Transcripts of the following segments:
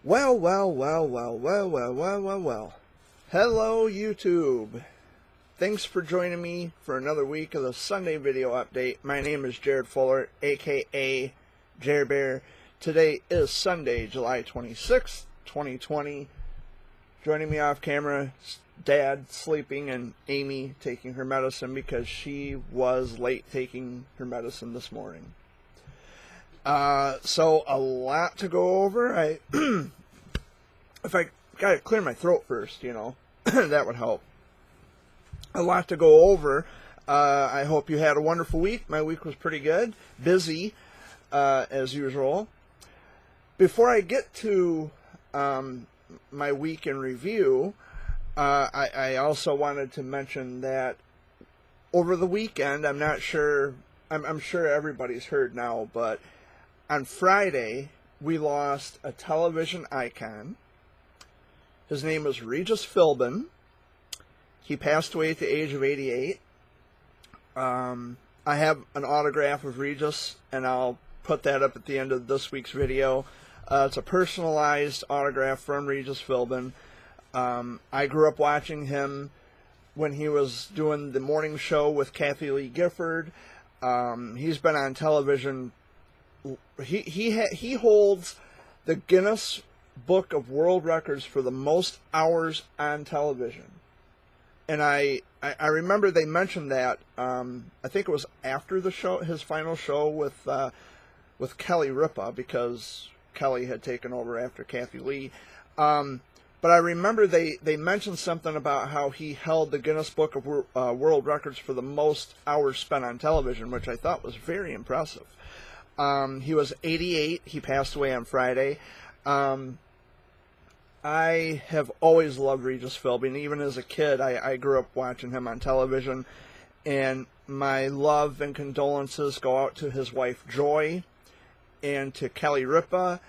Well, well, well, well, well, well, well, well, well. Hello, YouTube. Thanks for joining me for another week of the Sunday video update. My name is Jared Fuller, aka Jared Bear. Today is Sunday, July 26th, 2020. Joining me off camera, Dad sleeping and Amy taking her medicine because she was late taking her medicine this morning. So a lot to go over. If I gotta clear my throat first, that would help. A lot to go over. I hope you had a wonderful week. My week was pretty good. Busy, as usual. Before I get to my week in review, I also wanted to mention that over the weekend, I'm sure everybody's heard now, but on Friday, we lost a television icon. His name was Regis Philbin. He passed away at the age of 88. I have an autograph of Regis, and I'll put that up at the end of this week's video. It's a personalized autograph from Regis Philbin. I grew up watching him when he was doing the morning show with Kathie Lee Gifford. He's been on television. He holds the Guinness Book of World Records for the most hours on television. And I remember they mentioned that, I think it was after the show, his final show with Kelly Ripa, because Kelly had taken over after Kathie Lee. But I remember they mentioned something about how he held the Guinness Book of World Records for the most hours spent on television, which I thought was very impressive. He was 88. He passed away on Friday. I have always loved Regis Philbin. Even as a kid, I grew up watching him on television. And my love and condolences go out to his wife, Joy, and to Kelly Ripa,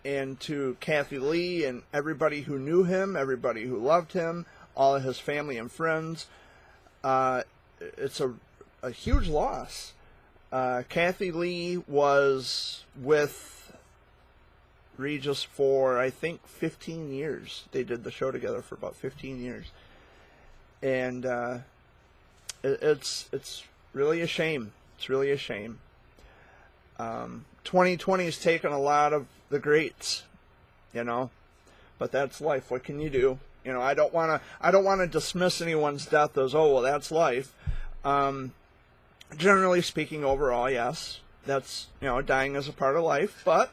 and to Kathie Lee, and everybody who knew him, everybody who loved him, all of his family and friends. It's a huge loss. Kathie Lee was with Regis for, I think, 15 years. They did the show together for about 15 years. And it's really a shame. It's really a shame. 2020 has taken a lot of the greats, but that's life. What can you do? I don't want to dismiss anyone's death as, oh, well, that's life. Generally speaking, overall, yes, that's, dying is a part of life, but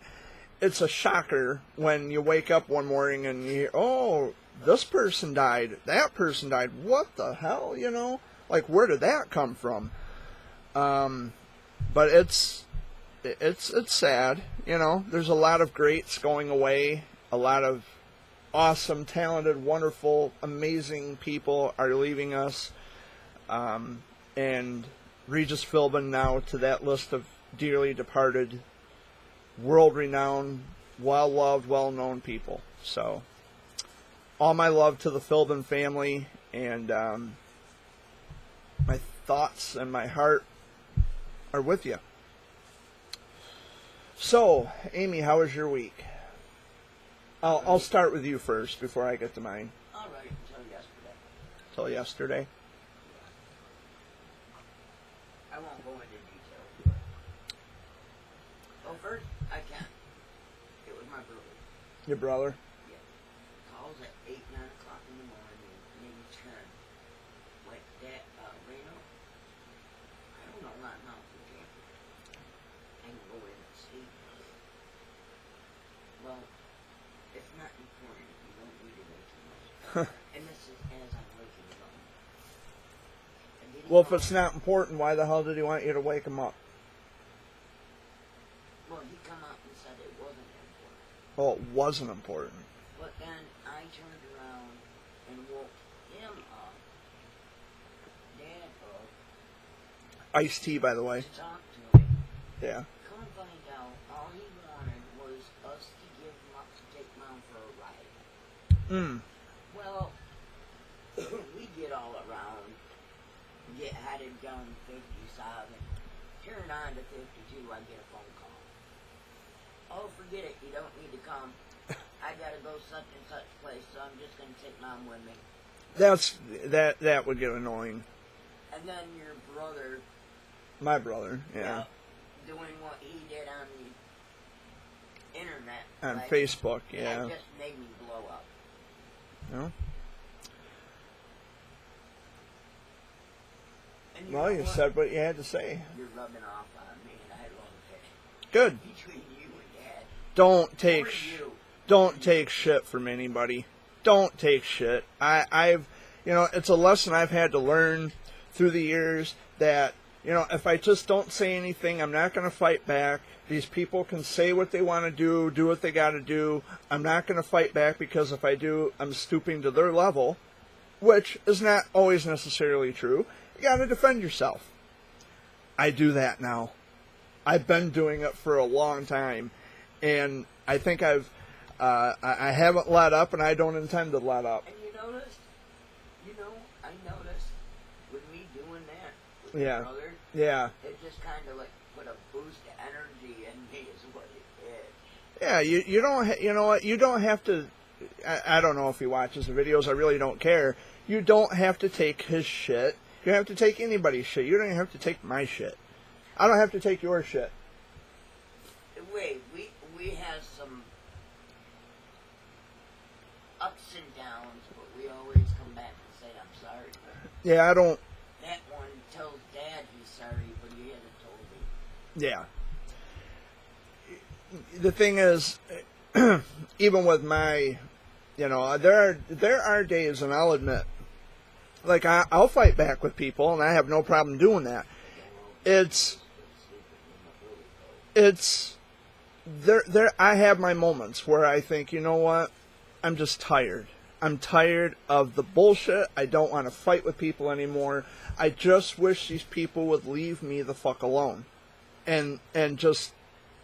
it's a shocker when you wake up one morning and you hear, oh, this person died, that person died, what the hell, like, where did that come from? But it's sad, there's a lot of greats going away, a lot of awesome, talented, wonderful, amazing people are leaving us, and Regis Philbin now to that list of dearly departed, world-renowned, well-loved, well-known people. So, all my love to the Philbin family, and my thoughts and my heart are with you. So, Amy, how was your week? I'll start with you first before I get to mine. All right, until yesterday. Till yesterday? I won't go into detail. Well, first, I can't. It was my brother. Your brother? Yeah. Calls at 8, 9 o'clock in the morning, maybe 10. Like that, Reno? I don't know right now if we can. I can go in and see. Well, it's not important. You don't need to wake him up. And this is as I'm waking him up. Well, if it's not important, why the hell did he want you to wake him up? Well, he come out and said it wasn't important. Oh, it wasn't important. But then I turned around and woke him up, Dad up, Iced tea, by the way. to talk to him. Yeah. Come find out, all he wanted was us to give him up to take Mom for a ride. Well, we get all around, get headed down 57, turn on to 52, I get a phone call. Oh, forget it, you don't need to come. I gotta go such and such place, so I'm just gonna take Mom with me. That would get annoying. And then your brother, My brother, yeah. Doing what he did on the internet. On like, Facebook, yeah. That just made me blow up. No? And Well, know you what? said what you had to say. You're rubbing off on me, and I love it. Good. Between you and Dad. Don't take shit from anybody. Don't take shit. I've it's a lesson I've had to learn through the years that, if I just don't say anything, I'm not going to fight back. These people can say what they want to do what they got to do. I'm not going to fight back because if I do, I'm stooping to their level, which is not always necessarily true. You got to defend yourself. I do that now. I've been doing it for a long time, and I think I haven't let up, and I don't intend to let up. And I noticed with me doing that with Yeah. your brother, Yeah. it just kind of like put a boost of energy in me is what it did. Yeah, you don't, you know what, you don't have to, I don't know if he watches the videos, I really don't care. You don't have to take his shit. You don't have to take anybody's shit. You don't even have to take my shit. I don't have to take your shit. Wait, we have some ups and downs, but we always come back and say, I'm sorry. Yeah, I don't, That one tells Dad he's sorry, but he hasn't told me. yeah. The thing is, even with my, there are days, and I'll admit, like I'll fight back with people, and I have no problem doing that. It's there. I have my moments where I think, you know what, I'm just tired. I'm tired of the bullshit. I don't want to fight with people anymore. I just wish these people would leave me the fuck alone, and just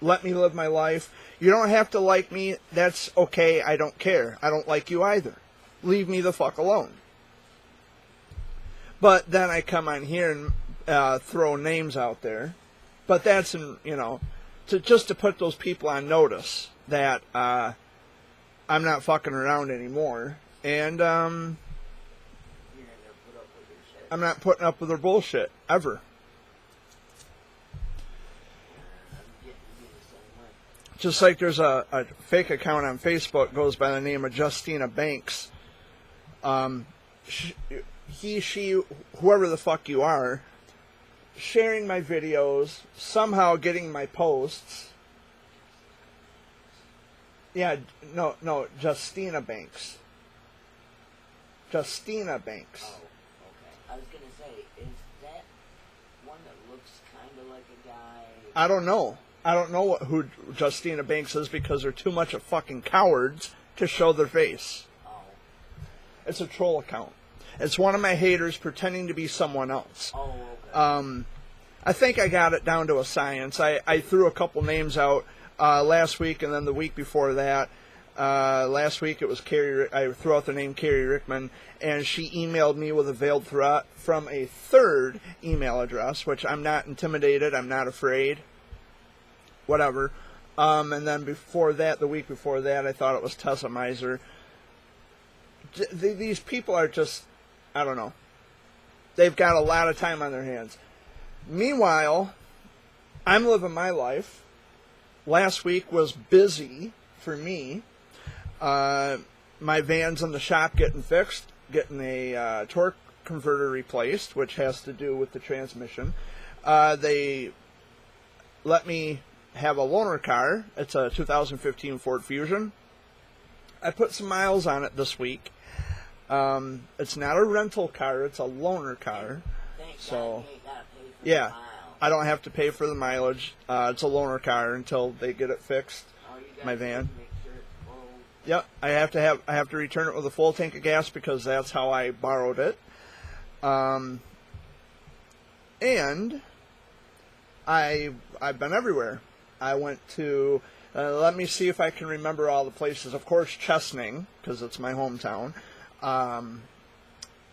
let me live my life. You don't have to like me. That's okay. I don't care. I don't like you either. Leave me the fuck alone. But then I come on here and throw names out there. But that's, to put those people on notice that I'm not fucking around anymore. And You're not gonna put up with your shit. I'm not putting up with their bullshit, ever. I'm getting you the same way. Just like there's a fake account on Facebook goes by the name of Justina Banks. She, whoever the fuck you are, sharing my videos, somehow getting my posts. Yeah, no, Justina Banks. Justina Banks. Oh, okay. I was gonna say, is that one that looks kind of like a guy? I don't know. I don't know who Justina Banks is because they're too much of fucking cowards to show their face. Oh. It's a troll account. It's one of my haters pretending to be someone else. Oh, okay. I think I got it down to a science. I threw a couple names out last week, and then the week before that. Last week it was Carrie. I threw out the name Carrie Rickman, and she emailed me with a veiled threat from a third email address, which I'm not intimidated. I'm not afraid. Whatever. And then before that, the week before that, I thought it was Tessa Miser. These people are just, I don't know. They've got a lot of time on their hands. Meanwhile, I'm living my life. Last week was busy for me. My van's in the shop getting fixed, getting a torque converter replaced, which has to do with the transmission. They let me have a loaner car. It's a 2015 Ford Fusion. I put some miles on it this week. It's not a rental car, it's a loaner car. Thank So, God you ain't gotta pay for yeah, the mile. I don't have to pay for the mileage. It's a loaner car until they get it fixed. All you gotta My do is van. make sure it's full. Yep, I have to return it with a full tank of gas because that's how I borrowed it. And I've been everywhere. I went to let me see if I can remember all the places. Of course, Chesaning, because it's my hometown.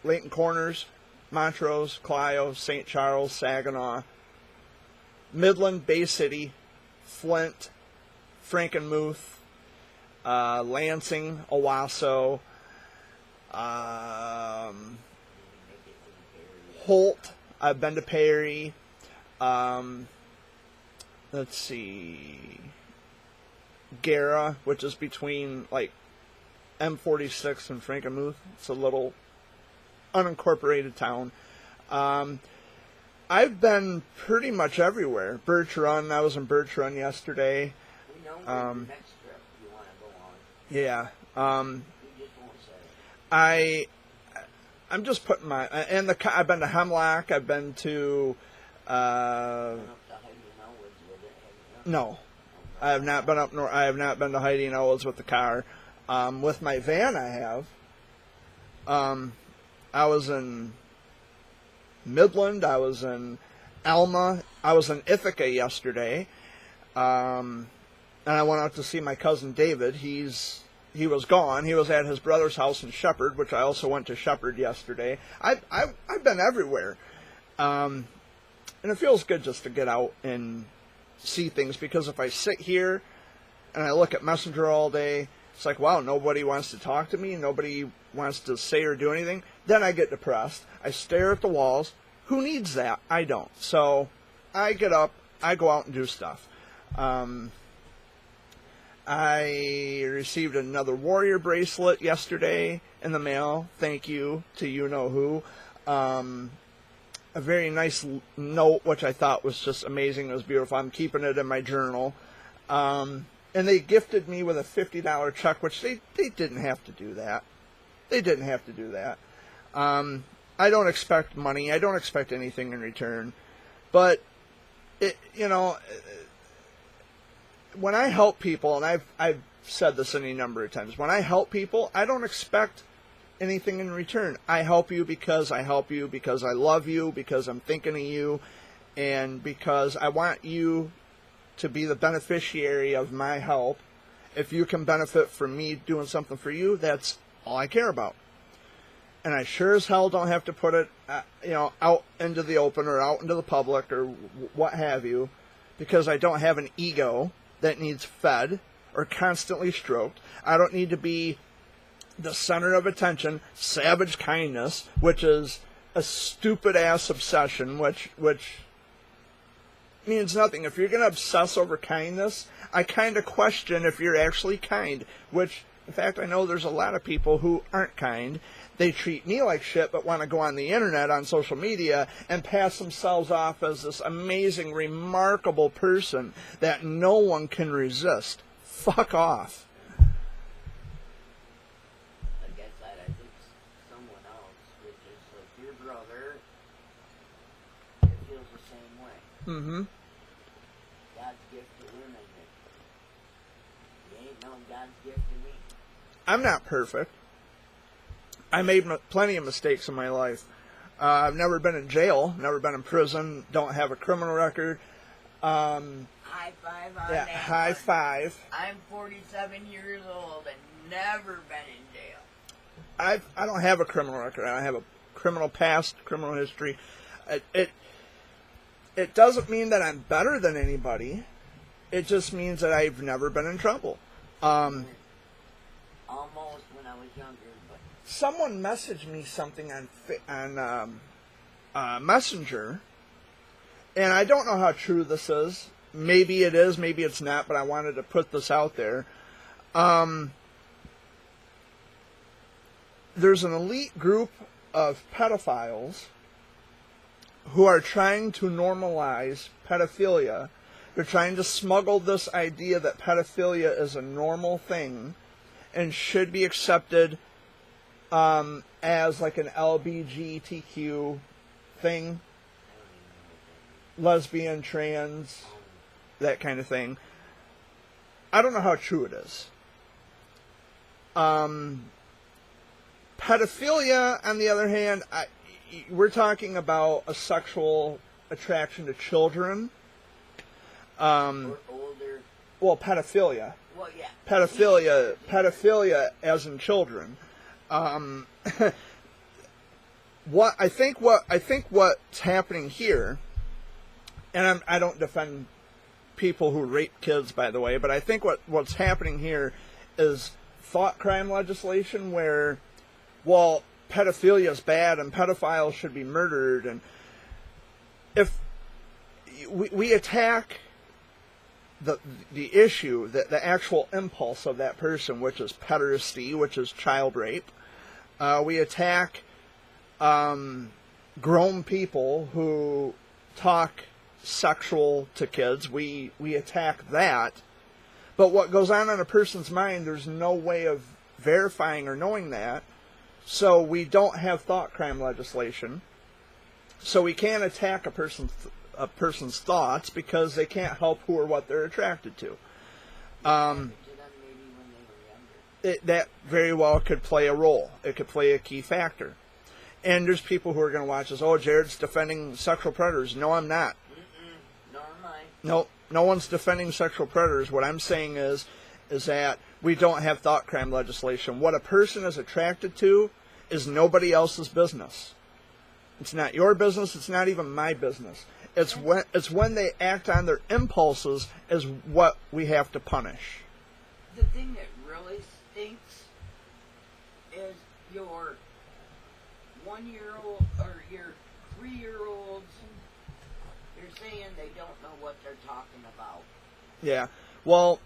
Layton Corners, Montrose, Clio, St. Charles, Saginaw, Midland, Bay City, Flint, Frankenmuth, Lansing, Owasso, Holt. I've been to Perry. Let's see, Gara, which is between like M46 and Frankenmuth. It's a little unincorporated town. I've been pretty much everywhere. Birch Run. I was in Birch Run yesterday. We know where the next trip you want to go on. Yeah. You just won't say it. I'm just putting my I've been to Hemlock. I've been to. Went up to Heidi and Elwood's with it, have you not? No, I have not been up north. I have not been to Heidi and Elwood's with the car. With my van, I have. I was in Midland. I was in Alma. I was in Ithaca yesterday. And I went out to see my cousin David. He was gone. He was at his brother's house in Shepherd, which I also went to Shepherd yesterday. I've been everywhere. And it feels good just to get out and see things, because if I sit here and I look at Messenger all day, it's like, wow, nobody wants to talk to me, nobody wants to say or do anything. Then I get depressed. I stare at the walls. Who needs that? I don't. So I get up, I go out and do stuff. I received another Warrior bracelet yesterday in the mail. Thank you to you-know-who. A very nice note, which I thought was just amazing. It was beautiful. I'm keeping it in my journal. And they gifted me with a $50 check, which they didn't have to do that. They didn't have to do that. I don't expect money. I don't expect anything in return. But, when I help people, and I've said this any number of times, when I help people, I don't expect anything in return. I help you because I love you, because I'm thinking of you, and because I want you to be the beneficiary of my help. If you can benefit from me doing something for you, that's all I care about. And I sure as hell don't have to put it, out into the open or out into the public or what have you, because I don't have an ego that needs fed or constantly stroked. I don't need to be the center of attention. Savage kindness, which is a stupid ass obsession, which means nothing. If you're going to obsess over kindness, I kind of question if you're actually kind, which, in fact, I know there's a lot of people who aren't kind. They treat me like shit, but want to go on the internet, on social media, and pass themselves off as this amazing, remarkable person that no one can resist. Fuck off. I guess I think someone else, which is like your brother, it feels the same way. Mm-hmm. God's gift to women. You ain't no God's gift to me. I'm not perfect. I made plenty of mistakes in my life. I've never been in jail, never been in prison, don't have a criminal record. High five on that. High five. I'm 47 years old and never been in jail. I don't have a criminal record. I don't have a criminal past, criminal history. It doesn't mean that I'm better than anybody. It just means that I've never been in trouble. Almost when I was younger, but Someone messaged me something on Messenger, and I don't know how true this is. Maybe it is, maybe it's not, but I wanted to put this out there. There's an elite group of pedophiles who are trying to normalize pedophilia. They're trying to smuggle this idea that pedophilia is a normal thing and should be accepted as like an LGBTQ thing. Lesbian, trans, that kind of thing. I don't know how true it is. Pedophilia, on the other hand, we're talking about a sexual attraction to children. or older. Well, pedophilia. Well, yeah. Pedophilia as in children. What's happening here, and I don't defend people who rape kids, by the way, but I think what's happening here is thought crime legislation where, well, pedophilia is bad and pedophiles should be murdered. And if we attack the issue, the actual impulse of that person, which is pederasty, which is child rape, we attack grown people who talk sexual to kids. We attack that. But what goes on in a person's mind, there's no way of verifying or knowing that. So we don't have thought crime legislation. So we can't attack a person's thoughts because they can't help who or what they're attracted to. That very well could play a role. It could play a key factor. And there's people who are going to watch this. Oh, Jared's defending sexual predators. No, I'm not. Nor am I. No, no one's defending sexual predators. What I'm saying is that we don't have thought crime legislation. What a person is attracted to is nobody else's business. It's not your business. It's not even my business. It's when they act on their impulses is what we have to punish. The thing that really stinks is your 1-year-old or your 3-year-olds. You're saying they don't know what they're talking about. Yeah. Well,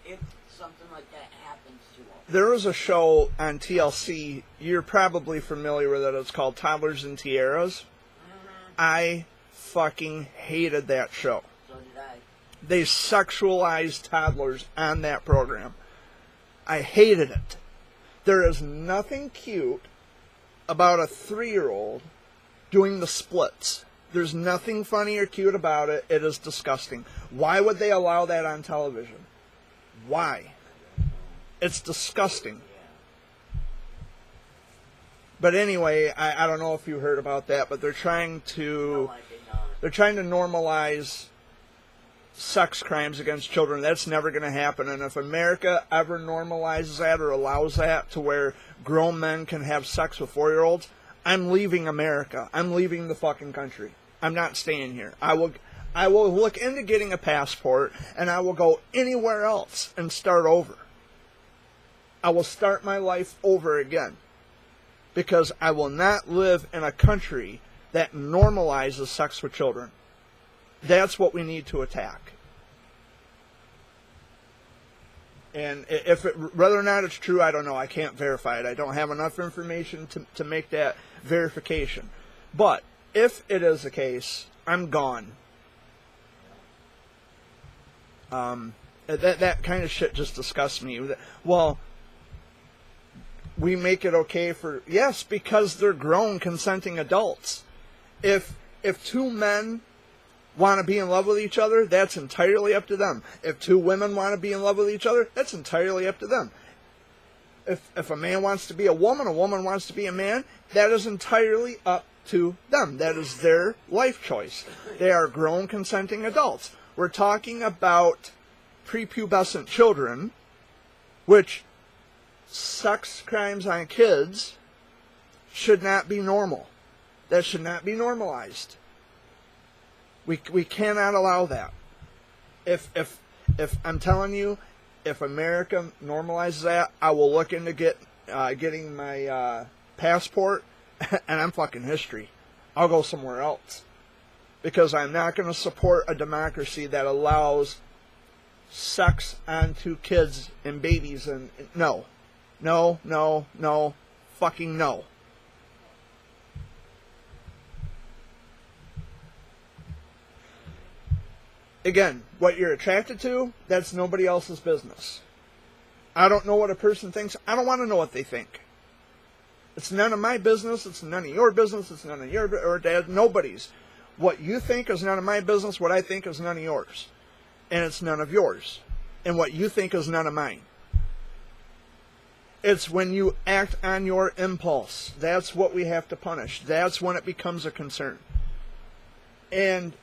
if something like that happens to them. There was a show on TLC. You're probably familiar with it. It's called Toddlers and Tiaras. Mm-hmm. I fucking hated that show. So did I. They sexualized toddlers on that program. I hated it. There is nothing cute about a 3-year-old doing the splits. There's nothing funny or cute about it. It is disgusting. Why would they allow that on television? Why? It's disgusting. But anyway, I don't know if you heard about that, but they're trying to normalize sex crimes against children. That's never going to happen. And if America ever normalizes that or allows that to where grown men can have sex with 4-year-olds, I'm leaving America. I'm leaving the fucking country. I'm not staying here. I will look into getting a passport, and I will go anywhere else and start over. I will start my life over again. Because I will not live in a country that normalizes sex with children. That's what we need to attack. And whether or not it's true, I don't know. I can't verify it. I don't have enough information to make that verification. But if it is the case, I'm gone. That kind of shit just disgusts me. Well, we make it okay for... Yes, because they're grown, consenting adults. If 2 men want to be in love with each other, that's entirely up to them. If 2 women want to be in love with each other, that's entirely up to them. If a man wants to be a woman wants to be a man, that is entirely up to them. That is their life choice. They are grown, consenting adults. We're talking about prepubescent children, which sex crimes on kids should not be normal. That should not be normalized. We cannot allow that. If I'm telling you, if America normalizes that, I will look into getting my passport, and I'm fucking history. I'll go somewhere else. Because I'm not going to support a democracy that allows sex onto kids and babies. And no. Fucking no. Again, what you're attracted to, that's nobody else's business. I don't know what a person thinks. I don't want to know what they think. It's none of my business. It's none of your business. It's none of your or dad. Nobody's. What you think is none of my business. What I think is none of yours. And it's none of yours. And what you think is none of mine. It's when you act on your impulse. That's what we have to punish. That's when it becomes a concern. And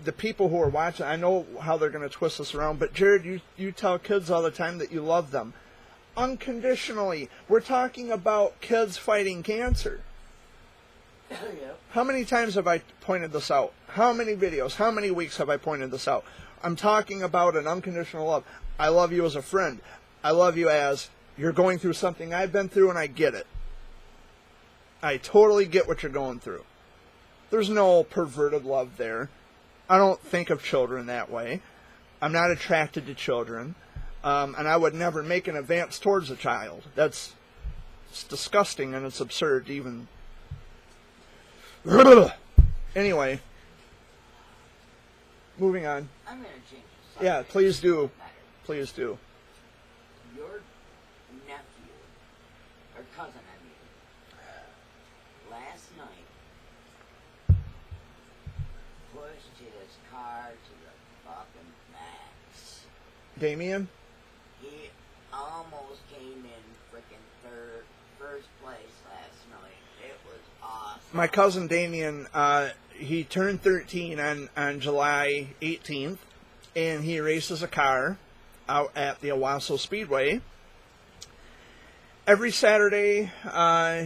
the people who are watching, I know how they're going to twist this around, but Jared, you tell kids all the time that you love them. Unconditionally. We're talking about kids fighting cancer. Yep. How many times have I pointed this out? How many videos? How many weeks have I pointed this out? I'm talking about an unconditional love. I love you as a friend. I love you as you're going through something I've been through, and I get it. I totally get what you're going through. There's no perverted love there. I don't think of children that way. I'm not attracted to children. And I would never make an advance towards a child. It's disgusting and it's absurd to even... Anyway. Moving on. I'm going to change the subject. Yeah, please do. Please do. Your nephew, or cousin, I mean, last night pushed his car to the fucking max. Damien? He almost came in freaking first place last night. It was awesome. My cousin Damien, he turned 13 on July 18th, and he races a car out at the Owasso Speedway. Every Saturday,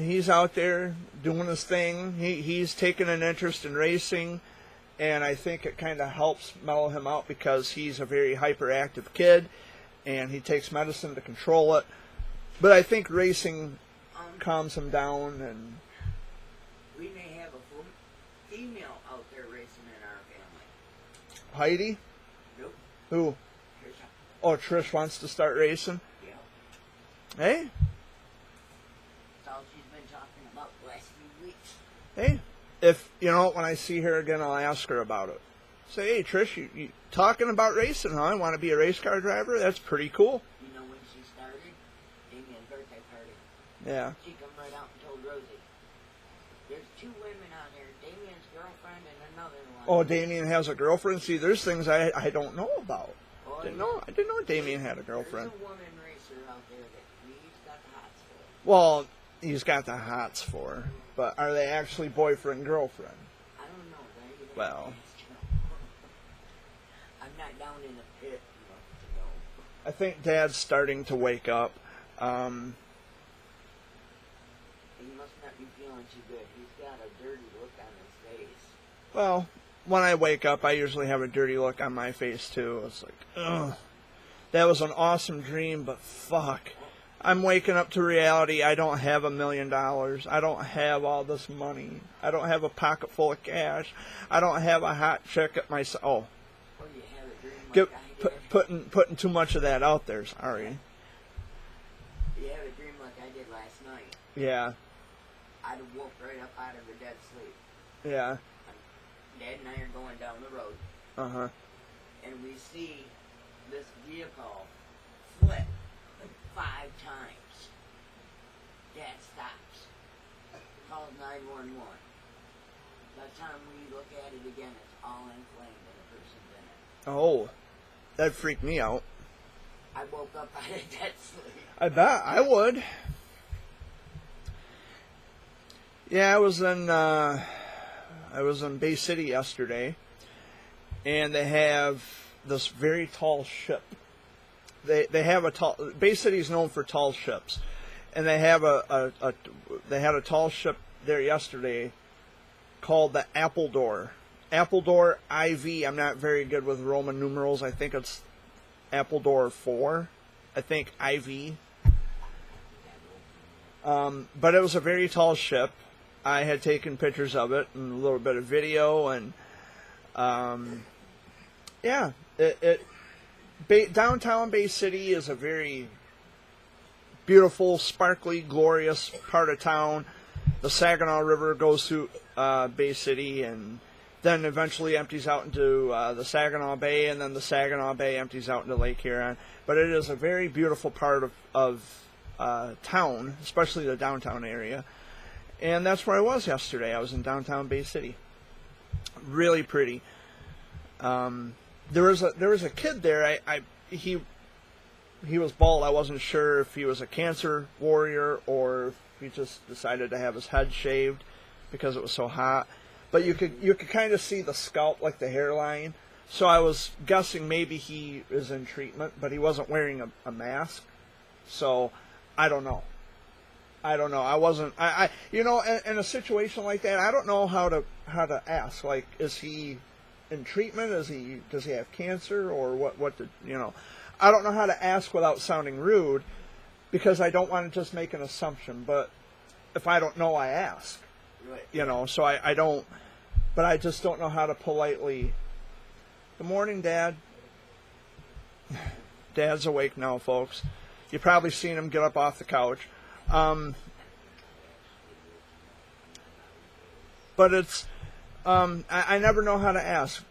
he's out there doing his thing. He's taken an interest in racing, and I think it kind of helps mellow him out because he's a very hyperactive kid, and he takes medicine to control it. But I think racing calms him down, and we may have a female out there racing in our family. Heidi? Nope. Who? Trisha. Oh, Trish wants to start racing? Yeah. Hey? That's all she's been talking about the last few weeks. Hey? If, when I see her again, I'll ask her about it. Say, hey, Trish, you talking about racing, huh? Want to be a race car driver? That's pretty cool. You know when she started? Damien's birthday party. Yeah. She come right out and told Rosie, there's two women out here, Damien's girlfriend and another one. Oh, Damien has a girlfriend? See, there's things I don't know about. Oh, I didn't know Damien had a girlfriend. There's a woman racer out there that he's got the hots for. Well, he's got the hots for, but are they actually boyfriend girlfriend? I don't know. Well, I'm not down in the pit enough to know. I think Dad's starting to wake up. He must not be feeling too good. He's got a dirty look on his face. Well, when I wake up, I usually have a dirty look on my face, too. It's like, ugh. That was an awesome dream, but fuck. I'm waking up to reality. I don't have $1 million. I don't have all this money. I don't have a pocket full of cash. I don't have a hot chick at my... Oh. Or you have a dream like I did. Putting too much of that out there, sorry. You have a dream like I did last night. Yeah. I'd woke right up out of a dead sleep. Yeah. Dad and I are going down the road. Uh-huh. And we see this vehicle flip like 5 times. Dad stops. Calls 911. By the time we look at it again, it's all inflamed and the person's in it. Oh. That'd freak me out. I woke up out of dead sleep. I bet I would. Yeah, I was in Bay City yesterday, and they have this very tall ship. They have a tall... Bay City is known for tall ships, and they have they had a tall ship there yesterday called the Appledore. Appledore IV. I'm not very good with Roman numerals. I think it's Appledore 4. I think IV. But it was a very tall ship. I had taken pictures of it and a little bit of video, and yeah, downtown Bay City is a very beautiful, sparkly, glorious part of town. The Saginaw River goes through Bay City and then eventually empties out into the Saginaw Bay, and then the Saginaw Bay empties out into Lake Huron. But it is a very beautiful part of town, especially the downtown area. And that's where I was yesterday. I was in downtown Bay City. Really pretty. There was a kid there. He was bald. I wasn't sure if he was a cancer warrior or if he just decided to have his head shaved because it was so hot. But you could kind of see the scalp, like the hairline. So I was guessing maybe he is in treatment, but he wasn't wearing a mask. So I don't know. I wasn't. In a situation like that, I don't know how to ask. Like, is he in treatment? Does he have cancer or what? I don't know how to ask without sounding rude, because I don't want to just make an assumption. But if I don't know, I ask. Right. You know, so I don't. But I just don't know how to politely. Good morning, Dad. Dad's awake now, folks. You've probably seen him get up off the couch. But it's, I never know how to ask.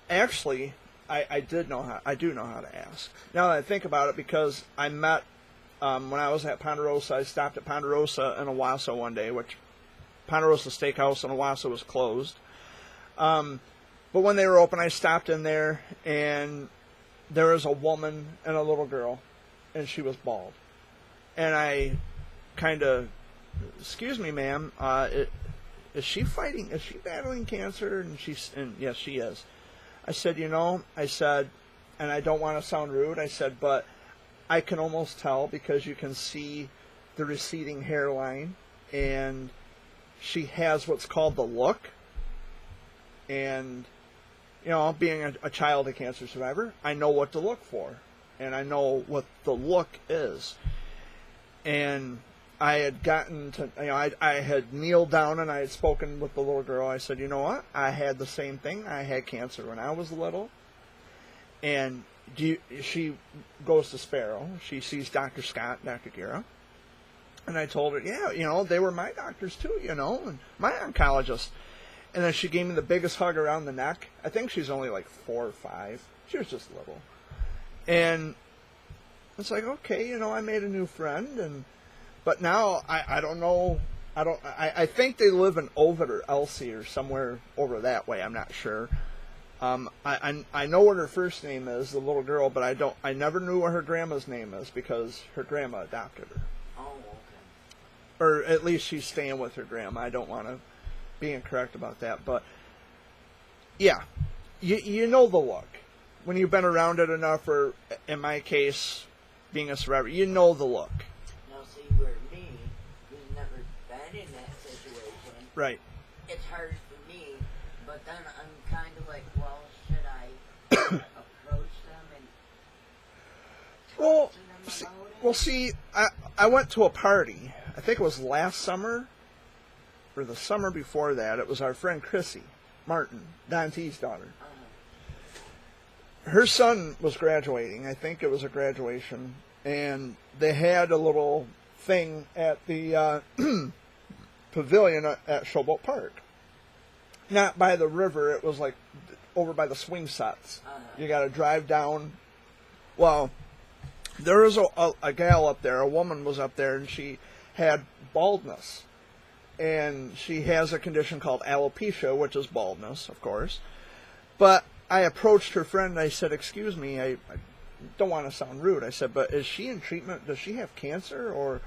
Actually, I do know how to ask. Now that I think about it, because I met, when I was at Ponderosa, I stopped at Ponderosa in Owasso one day, which Ponderosa Steakhouse in Owasso was closed. But when they were open, I stopped in there, and there was a woman and a little girl, and she was bald. And I kind of, excuse me, ma'am, is she battling cancer? And yes, she is. I said, and I don't want to sound rude, I said, but I can almost tell because you can see the receding hairline, and she has what's called the look. And, being a child of cancer survivor, I know what to look for, and I know what the look is. And I had gotten to, I had kneeled down and I had spoken with the little girl. I said, you know what? I had the same thing. I had cancer when I was little. And she goes to Sparrow. She sees Dr. Scott, Dr. Guerra. And I told her, yeah, they were my doctors too, and my oncologist. And then she gave me the biggest hug around the neck. I think she's only like 4 or 5. She was just little. And it's like, okay, I made a new friend, but now I don't know. I think they live in Ovid or Elsie or somewhere over that way. I'm not sure. I know what her first name is, the little girl, but I never knew what her grandma's name is because her grandma adopted her. Oh, okay. Or at least she's staying with her grandma. I don't want to be incorrect about that, but yeah, you know the look when you've been around it enough, or in my case, being a survivor, you know the look. Now, see, where me, who's never been in that situation, right? It's hard for me, but then I'm kind of like, well, should I approach them and talk to them about it? Well, see, I went to a party. I think it was last summer, or the summer before that. It was our friend Chrissy Martin, Don T's daughter. Her son was graduating. I think it was a graduation. And they had a little thing at the pavilion at Showboat Park. Not by the river. It was like over by the swing sets. You got to drive down. Well, there was a gal up there. A woman was up there, and she had baldness. And she has a condition called alopecia, which is baldness, of course. But I approached her friend and I said, excuse me, I don't want to sound rude. I said, but is she in treatment? Does she have cancer?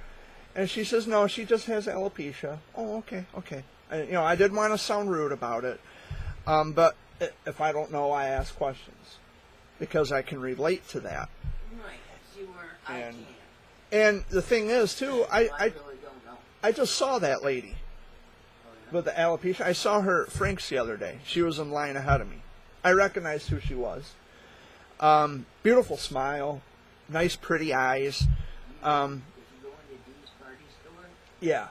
And she says, no, she just has alopecia. Oh, okay. I didn't want to sound rude about it. But if I don't know, I ask questions because I can relate to that. Right. See where I can't. And the thing is, too, I really don't know. I just saw that lady with the alopecia. I saw her at Frank's the other day. She was in line ahead of me. I recognized who she was. Beautiful smile, nice pretty eyes. If you go into Dee's party store, Yeah.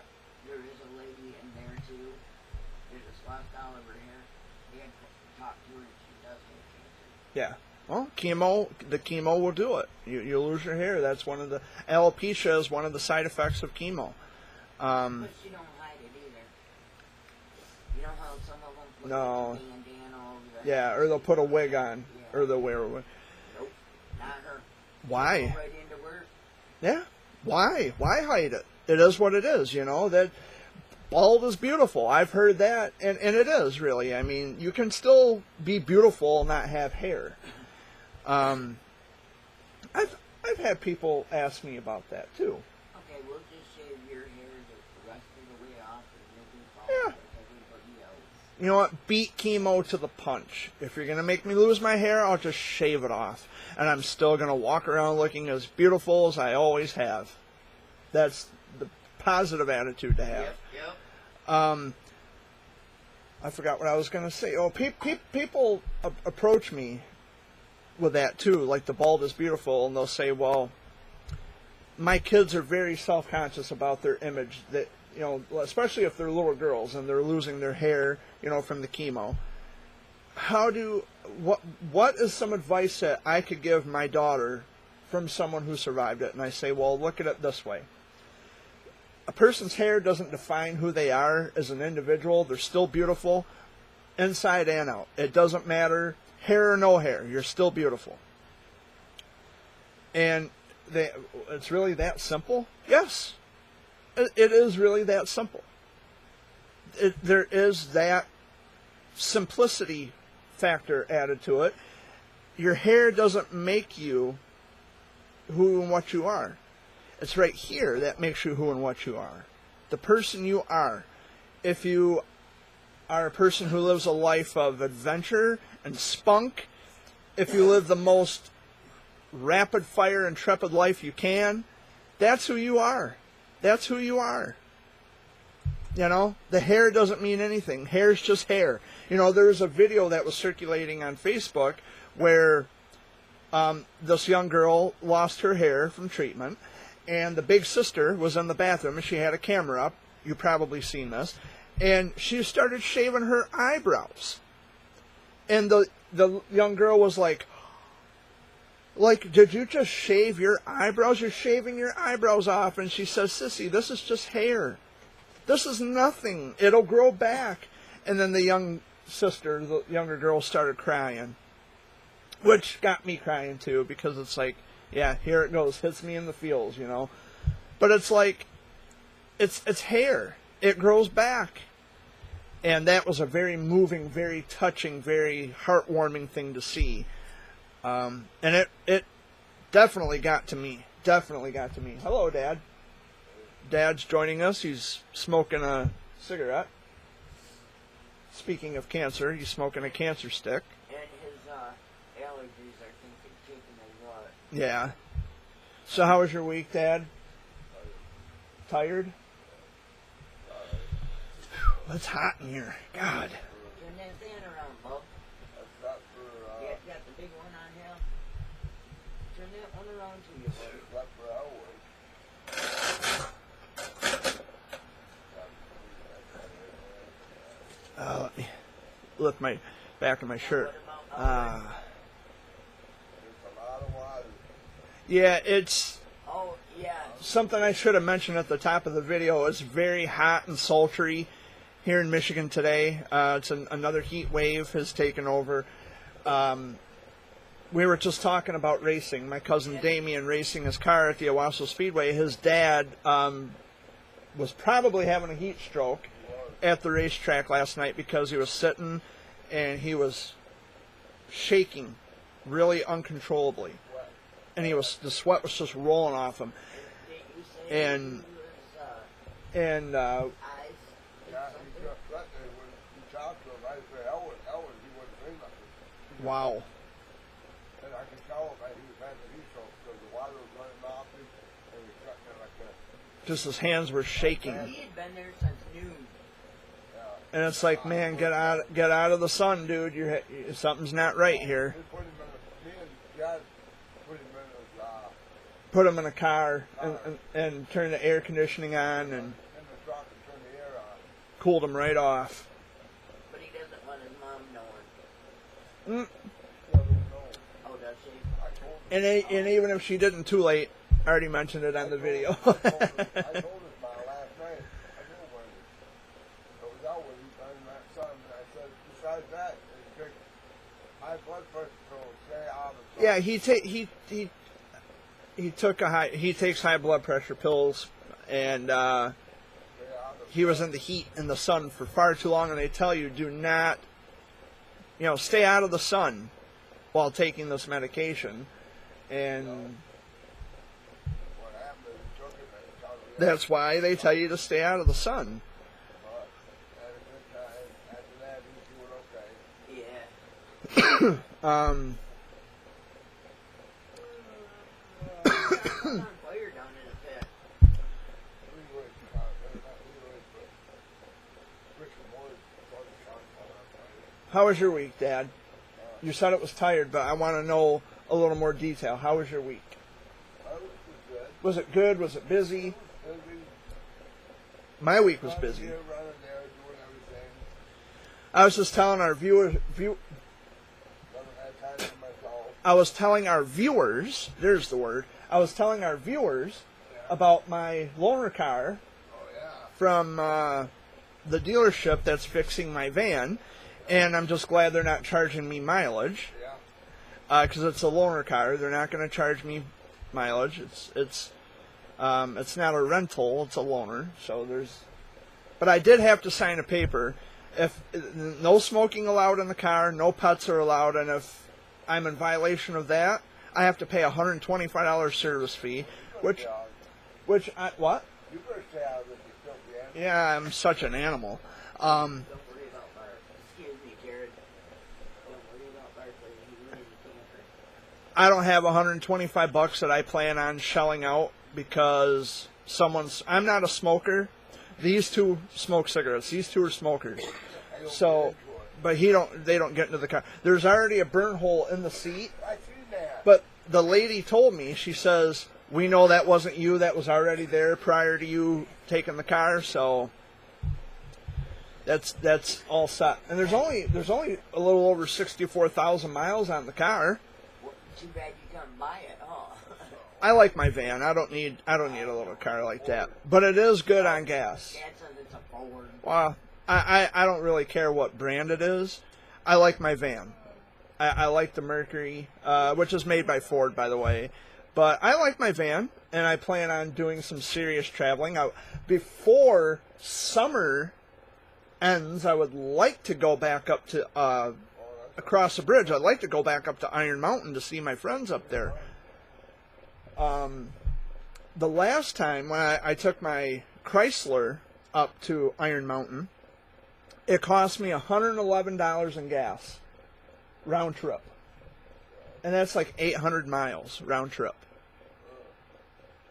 there is a lady in there too. There's a spot down over here. You can talk to her and she does have cancer. Yeah. Well, the chemo will do it. You lose your hair. That's one of the alopecia is one of the side effects of chemo. But she don't hide it either. You know how some of them put No. like a bandana over the Yeah, or they'll put a wig on, Yeah. or they'll wear a wig. Nope, not her. Why? Go right into work. Yeah. Why? Why hide it? It is what it is. That bald is beautiful. I've heard that, and it is really. I mean, you can still be beautiful and not have hair. I've had people ask me about that too. Okay, we'll just shave your hair the rest of the way off and you'll be fine like everybody else. You know what? Beat chemo to the punch. If you're gonna make me lose my hair, I'll just shave it off, and I'm still gonna walk around looking as beautiful as I always have. That's the positive attitude to have. Yep. I forgot what I was gonna say. Oh, people approach me with that too. Like the bald is beautiful, and they'll say, well, my kids are very self-conscious about their image. That, you know, especially if they're little girls and they're losing their hair, you know, from the chemo. What is some advice that I could give my daughter from someone who survived it? And I say, well, look at it this way. A person's hair doesn't define who they are as an individual. They're still beautiful inside and out. It doesn't matter, hair or no hair, you're still beautiful. And it's really that simple? Yes, it is really that simple. There is that simplicity factor added to it. Your hair doesn't make you who and what you are. It's right here that makes you who and what you are. The person you are. If you are a person who lives a life of adventure and spunk, if you live the most rapid fire, intrepid life you can, that's who you are. That's who you are. You know, the hair doesn't mean anything. Hair's just hair. You know, there's a video that was circulating on Facebook where this young girl lost her hair from treatment, and the big sister was in the bathroom, and she had a camera up. You've probably seen this. And she started shaving her eyebrows. And the young girl was like, did you just shave your eyebrows? You're shaving your eyebrows off. And she says, Sissy, this is just hair. This is nothing. It'll grow back. And then the young sister, the younger girl, started crying. Which got me crying too, because it's like, yeah, here it goes. Hits me in the feels, you know. But it's like, it's hair. It grows back. And that was a very moving, very touching, very heartwarming thing to see. And it definitely got to me. Definitely got to me. Hello, Dad. Dad's joining us. He's smoking a cigarette. Speaking of cancer, he's smoking a cancer stick. And his allergies, I think, are kicking his butt. Yeah. So how was your week, Dad? Tired? It's hot in here. God. Turn that fan around, Bob. That's not for, You got the big one on here? Turn that one around to you, buddy. not for hours. Let me lift my back of my shirt. What about There's a lot of water. Yeah, it's Oh, yeah. something I should have mentioned at the top of the video. It's very hot and sultry here in Michigan today. It's another heat wave has taken over. We were just talking about racing. My cousin Damien racing his car at the Owasso Speedway. His dad was probably having a heat stroke at the racetrack last night because he was sitting and he was shaking really uncontrollably. And the sweat was just rolling off him. You say And- he was, And eyes. Yeah, he just sat there when you talked to him. I said, Ellen, he wouldn't say nothing. wow. And I could tell him that he was having heat stroke because the water was running off him and he was sitting there like that. Just his hands were shaking. He had been there since noon. And it's like, man, get out of the sun, dude. Something's not right here. We put him in me and Dad put him in his, Put him in a car and turn the air conditioning on and in the truck and turn the air on. cooled him right off. But he doesn't want his mom Mm. knowing. He doesn't know. Oh, does he? I told him. And even if she didn't, too late. I already mentioned it on the video. I told his mom last night. I knew when I was out with him and that son. And I said, besides that, he took high blood pressure, so stay out of the sun. Yeah, he takes high blood pressure pills, and Stay out of he was in the heat in the sun for far too long. And they tell you, do not, stay out of the sun while taking this medication. And what happened is he took it and he told me that's why they tell you to stay out of the sun. but had a good time. After that, he was doing okay. Yeah. On fire down in the pit. Leroy, not Leroy, but Richard Moore, brought his son on fire. How was your week, Dad? You said it was tired, but I want to know a little more detail. How was your week? I was good. Was it good? Was it busy? Busy. My week was Running busy. here, running there, doing everything. I was just telling our viewers. Never had time for myself. I was telling our viewers. There's the word. I was telling our viewers about my loaner car Oh, yeah. from the dealership that's fixing my van, and I'm just glad they're not charging me mileage Yeah. because it's a loaner car. They're not going to charge me mileage. It's not a rental. It's a loaner. So but I did have to sign a paper. If no smoking allowed in the car, no pets are allowed, and if I'm in violation of that, I have to pay a $125 service fee. What? You What? better stay out of this, you filthy animal. Yeah, I'm such an animal. Don't worry about Bart. Excuse me, Jared. Don't worry about Bart. He's ready to camper. I don't have $125 that I plan on shelling out because I'm not a smoker. These two smoke cigarettes. These two are smokers. So, but they don't get into the car. There's already a burn hole in the seat. I seen that. But the lady told me, she says, we know that wasn't you. That was already there prior to you taking the car. So that's all set. And there's only a little over 64,000 miles on the car. Well, too bad you couldn't buy it, huh? I like my van. I don't need a little car like that. But it is good on gas. Dad says it's a Ford. Well, I don't really care what brand it is. I like my van. I like the Mercury, which is made by Ford, by the way. But I like my van, and I plan on doing some serious traveling. Before summer ends, I would like to go back up to across the bridge. I'd like to go back up to Iron Mountain to see my friends up there. The last time when I took my Chrysler up to Iron Mountain, it cost me $111 in gas round trip. And that's like 800 miles round trip.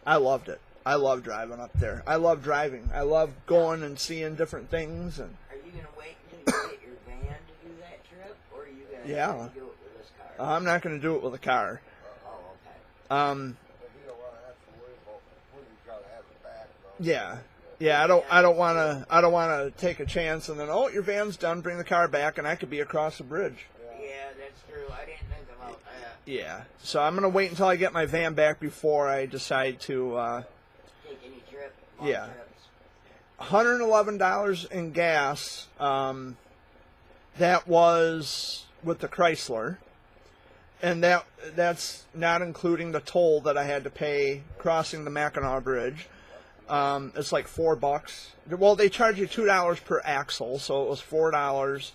I loved it. I love driving up there. I love driving. I love going and seeing different things. And Are you going to wait until you get your van to do that trip? Or are you going to Yeah. do it with this car? I'm not going to do it with a car. Oh, okay. If you don't want to have to worry about when you got to have it back. Though. Yeah. I don't want to take a chance and then your van's done. Bring the car back, and I could be across the bridge. Yeah, that's true. I didn't think about that. Yeah. So I'm going to wait until I get my van back before I decide to. Take any trip? Yeah. Trips. $111 in gas. That was with the Chrysler, and that's not including the toll that I had to pay crossing the Mackinac Bridge. It's like $4. Well, they charge you $2 per axle, so it was $4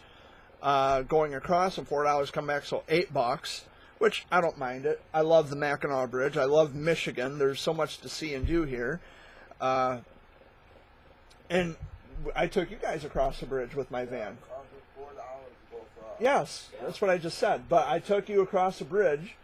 going across and $4 come back, so $8. Which I don't mind it. I love the Mackinac Bridge. I love Michigan. There's so much to see and do here. And I took you guys across the bridge with my van. Cost us $4 to go across. Yes, that's what I just said. But I took you across the bridge,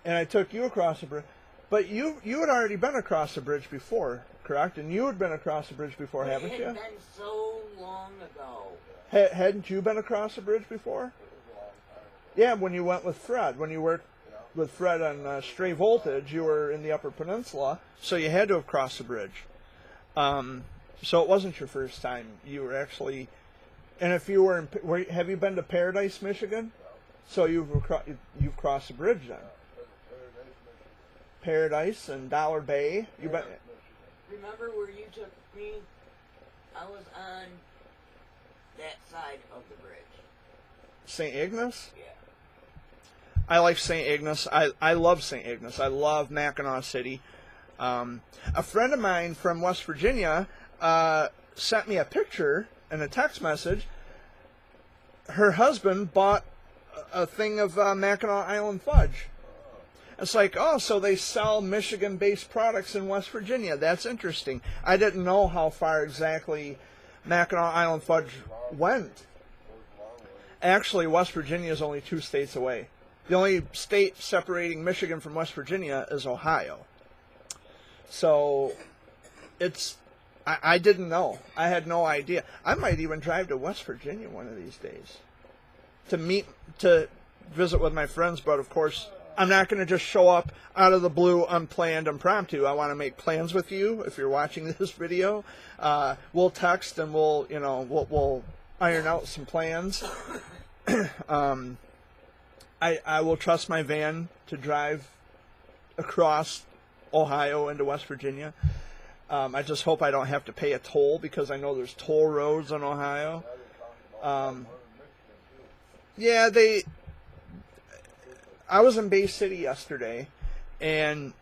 and I took you across the bridge. But you had already been across the bridge before, correct? And you had been across the bridge before, haven't It you? had been so long ago. Hadn't you been across the bridge before? It was a long time ago. Yeah, when you went with Fred. When you worked Yeah. with Fred on Stray Voltage, you were in the Upper Peninsula, so you had to have crossed the bridge. So it wasn't your first time. You were actually, and if you were in, have you been to Paradise, Michigan? So you've crossed the bridge then. Paradise and Dollar Bay. You been? Remember where you took me? I was on that side of the bridge. St. Ignace? Yeah. I like St. Ignace. I love St. Ignace. I love Mackinac City. A friend of mine from West Virginia sent me a picture and a text message. Her husband bought a thing of Mackinac Island fudge. It's like, so they sell Michigan-based products in West Virginia. That's interesting. I didn't know how far exactly Mackinac Island fudge went. Actually, West Virginia is only 2 states away. The only state separating Michigan from West Virginia is Ohio. So, I didn't know. I had no idea. I might even drive to West Virginia one of these days to visit with my friends, but of course, I'm not going to just show up out of the blue, unplanned, impromptu. I want to make plans with you. If you're watching this video, we'll text and we'll iron out some plans. I will trust my van to drive across Ohio into West Virginia. I just hope I don't have to pay a toll, because I know there's toll roads in Ohio. Yeah, I was in Bay City yesterday, and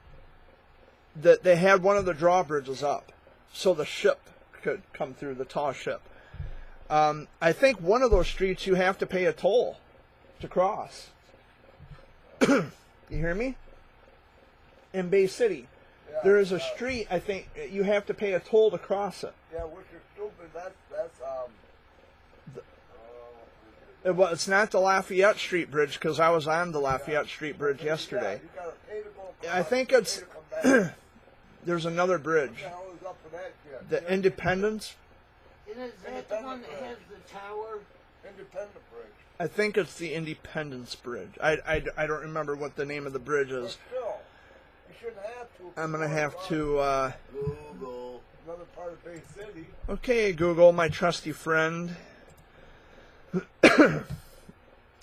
they had one of the drawbridges up, so the ship could come through, the tall ship. I think one of those streets you have to pay a toll to cross. You hear me? In Bay City, there is a street, I think you have to pay a toll to cross it. Yeah, which is stupid. That's Well, it's not the Lafayette Street Bridge, because I was on the Lafayette Street Bridge yesterday. You gotta pay to go across, I think pay it's to come back. there's another What bridge, the hell is up for that shit? the Independence. Isn't that the one that has the tower? Independent Bridge. I think it's the Independence Bridge. I don't remember what the name of the bridge But is. still, you shouldn't have to. I'm gonna have to. Google. Another part of Bay City. Okay, Google, my trusty friend. I'm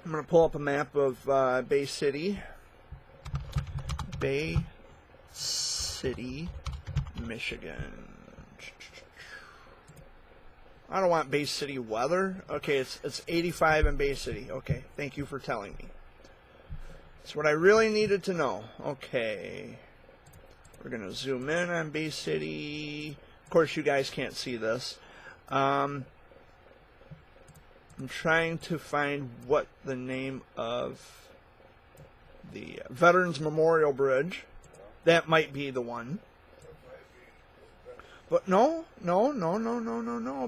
gonna pull up a map of Bay City. Bay City, Michigan. I don't want Bay City weather. Okay, it's 85 in Bay City. Okay, thank you for telling me. That's what I really needed to know. Okay. We're going to zoom in on Bay City. Of course, you guys can't see this. I'm trying to find what the name of the Veterans Memorial Bridge. That might be the one. But no,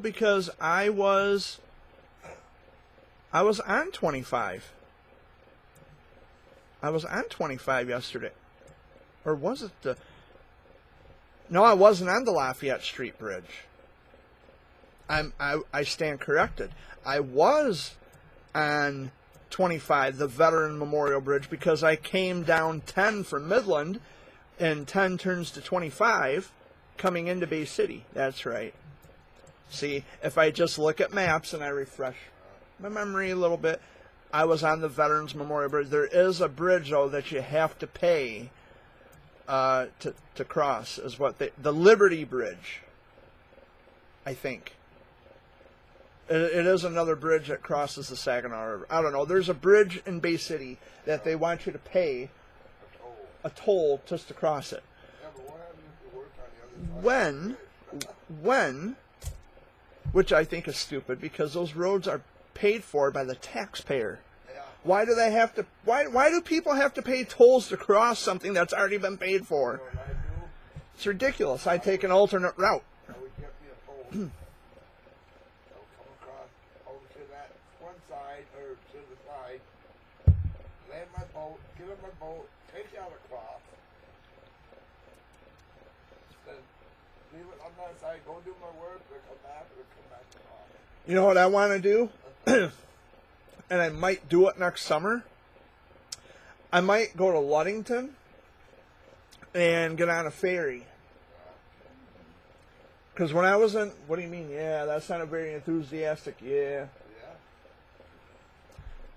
because I was on 25. I was on 25 yesterday. Or was it the... No, I wasn't on the Lafayette Street Bridge. I stand corrected. I was on 25, the Veteran Memorial Bridge, because I came down 10 from Midland, and 10 turns to 25, coming into Bay City. That's right. See, if I just look at maps and I refresh my memory a little bit, I was on the Veterans Memorial Bridge. There is a bridge, though, that you have to pay to cross, is what the Liberty Bridge, I think. It is another bridge that crosses the Saginaw River. I don't know. There's a bridge in Bay City that they want you to pay a toll just to cross it. Yeah, but what happens if you work on the other side? When, which I think is stupid, because those roads are paid for by the taxpayer. Yeah. Why do they have to? Why do people have to pay tolls to cross something that's already been paid for? You know what I do? It's ridiculous. I take an alternate route. I would get me a boat. I would come across over to that one side, or to the side, land my boat, get in my boat, take out across, then leave it on that side, go do my work, then come back across. You know what I want to do? And I might do it next summer. I might go to Ludington and get on a ferry. Because when I was in... What do you mean? Yeah, that's not a very enthusiastic... Yeah. Yeah.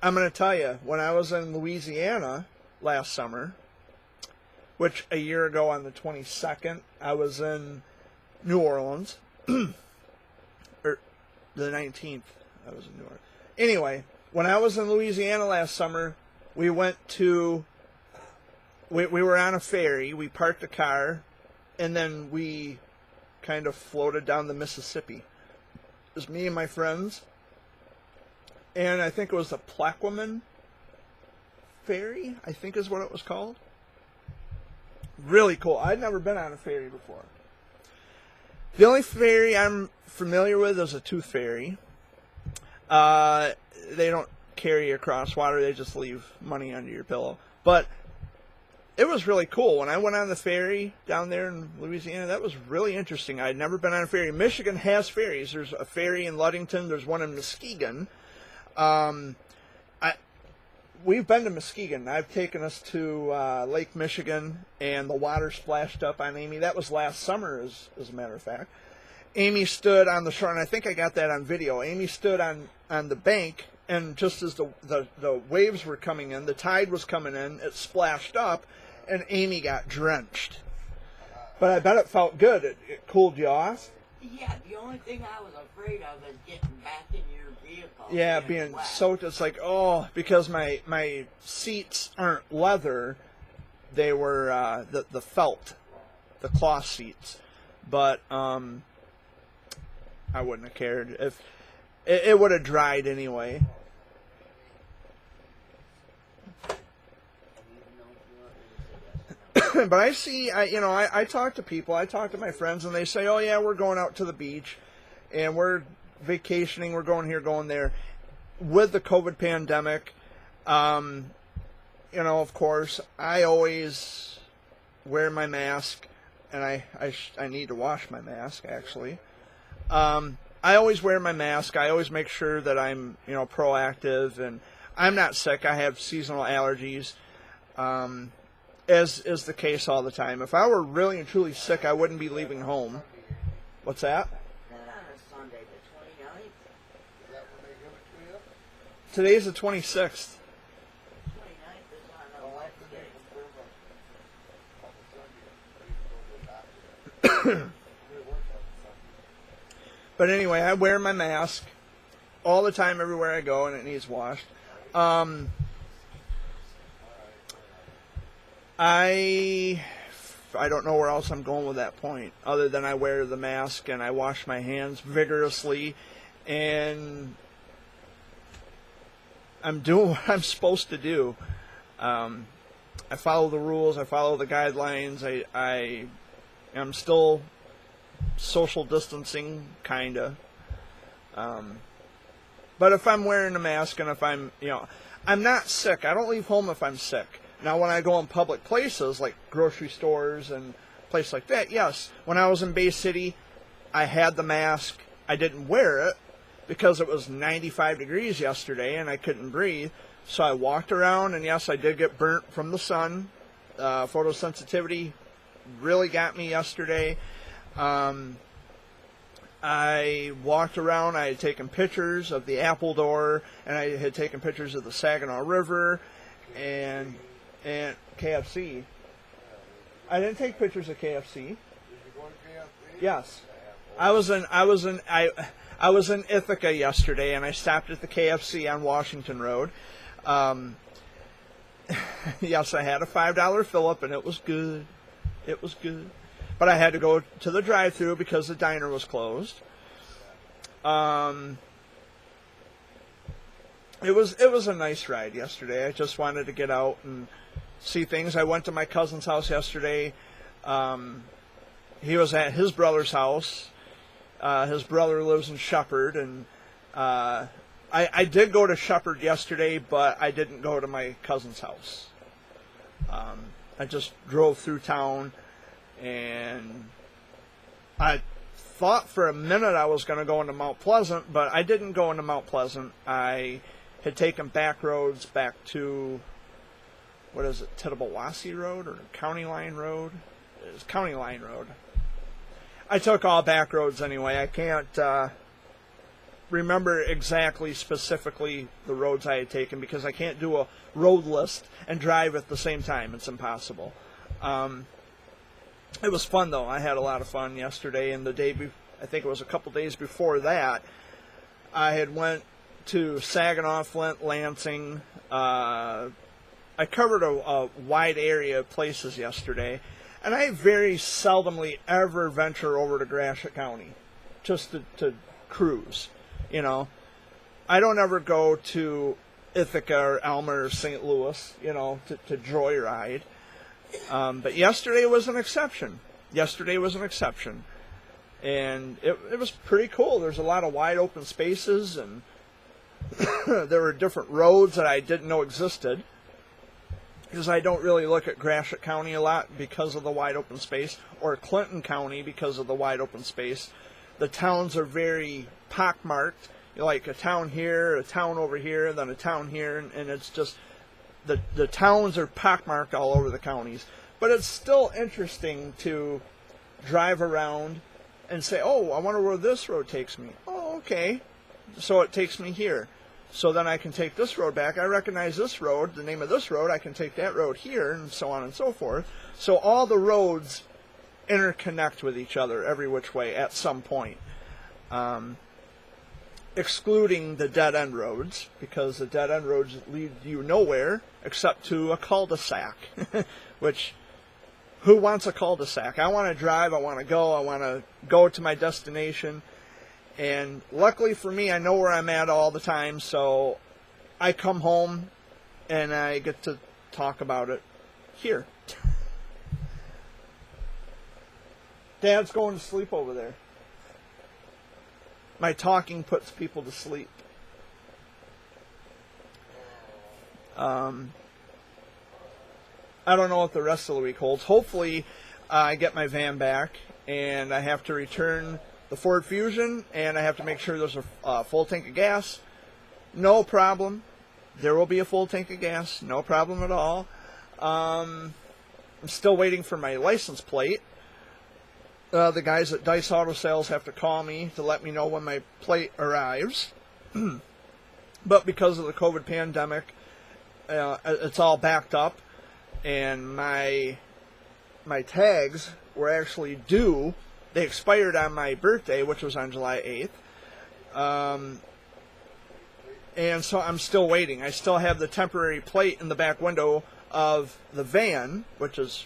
I'm going to tell you, when I was in Louisiana last summer, which a year ago on the 22nd, I was in New Orleans. Or the 19th, I was in New Orleans. Anyway, when I was in Louisiana last summer, we went to... We were on a ferry, we parked a car, and then we kind of floated down the Mississippi. It was me and my friends. And I think it was the Plaquemine Ferry, I think is what it was called. Really cool. I'd never been on a ferry before. The only ferry I'm familiar with is a tooth ferry. They don't carry you across water, they just leave money under your pillow. But it was really cool. When I went on the ferry down there in Louisiana, that was really interesting. I'd never been on a ferry. Michigan has ferries. There's a ferry in Ludington. There's one in Muskegon. we've been to Muskegon. I've taken us to Lake Michigan, and the water splashed up on Amy. That was last summer, as a matter of fact. Amy stood on the shore, and I think I got that on video. Amy stood on the bank, and just as the waves were coming in, the tide was coming in, it splashed up, and Amy got drenched. But I bet it felt good. It cooled you off. Yeah, the only thing I was afraid of is getting back in your vehicle. Yeah, being wet. soaked. It's like, oh, because my seats aren't leather, they were the felt, the cloth seats. But I wouldn't have cared if it would have dried anyway. But I see, I talk to people, I talk to my friends, and they say, oh yeah, we're going out to the beach, and we're vacationing, we're going here, going there. With the COVID pandemic, of course, I always wear my mask, and I need to wash my mask, actually. I always wear my mask. I always make sure that I'm, proactive, and I'm not sick. I have seasonal allergies. As is the case all the time. If I were really and truly sick, I wouldn't be leaving home. What's that? Not on a Sunday, the 29th. Is that when they give it to you? Today's the 26th. 29th is on a Oh, after they Wednesday. confirm on the Sunday, they work on the Sunday. But anyway, I wear my mask all the time everywhere I go, and it needs washed. I don't know where else I'm going with that point, other than I wear the mask and I wash my hands vigorously, and I'm doing what I'm supposed to do. I follow the rules. I follow the guidelines. I am still social distancing, kinda. But if I'm wearing a mask and if I'm not sick, I don't leave home if I'm sick. Now, when I go in public places, like grocery stores and places like that, yes. When I was in Bay City, I had the mask. I didn't wear it because it was 95 degrees yesterday and I couldn't breathe. So I walked around, and yes, I did get burnt from the sun. Photosensitivity really got me yesterday. I walked around. I had taken pictures of the Appledore, and I had taken pictures of the Saginaw River, and KFC. I didn't take pictures of KFC. Did you go to KFC? Yes, I was in Ithaca yesterday, and I stopped at the KFC on Washington Road. Yes, I had a $5 fill-up, and it was good. It was good, but I had to go to the drive-thru because the diner was closed. It was a nice ride yesterday. I just wanted to get out and see things. I went to my cousin's house yesterday. He was at his brother's house. His brother lives in Shepherd, and I did go to Shepherd yesterday, but I didn't go to my cousin's house. I just drove through town, and I thought for a minute I was going to go into Mount Pleasant, but I didn't go into Mount Pleasant. I had taken back roads back to, what is it, Tittabawassee Road or County Line Road? It's County Line Road. I took all back roads anyway. I can't remember exactly, specifically the roads I had taken because I can't do a road list and drive at the same time. It's impossible. It was fun, though. I had a lot of fun yesterday, and the day I think it was a couple days before that, I had went to Saginaw, Flint, Lansing. I covered a wide area of places yesterday, and I very seldomly ever venture over to Gratiot County just to cruise. I don't ever go to Ithaca or Elmer or St. Louis, to joyride. But yesterday was an exception. And it was pretty cool. There's a lot of wide open spaces, and there were different roads that I didn't know existed. Because I don't really look at Gratiot County a lot because of the wide open space, or Clinton County because of the wide open space. The towns are very pockmarked. Like a town here, a town over here, then a town here, and it's just the towns are pockmarked all over the counties. But it's still interesting to drive around and say, oh, I wonder where this road takes me. Oh, okay. So it takes me here. So then I can take this road back. I recognize this road, the name of this road. I can take that road here, and so on and so forth. So all the roads interconnect with each other every which way at some point. Excluding the dead-end roads, because the dead-end roads lead you nowhere except to a cul-de-sac, which, who wants a cul-de-sac? I want to drive, I want to go to my destination, and luckily for me, I know where I'm at all the time, so I come home and I get to talk about it here. Dad's going to sleep over there. My talking puts people to sleep. I don't know what the rest of the week holds. Hopefully, I get my van back, and I have to return the Ford Fusion, and I have to make sure there's a full tank of gas. No problem. There will be a full tank of gas. No problem at all. I'm still waiting for my license plate. The guys at Dice Auto Sales have to call me to let me know when my plate arrives. But because of the COVID pandemic, it's all backed up, and my tags were actually due. They expired on my birthday, which was on July 8th. And so I'm still waiting. I still have the temporary plate in the back window of the van, which is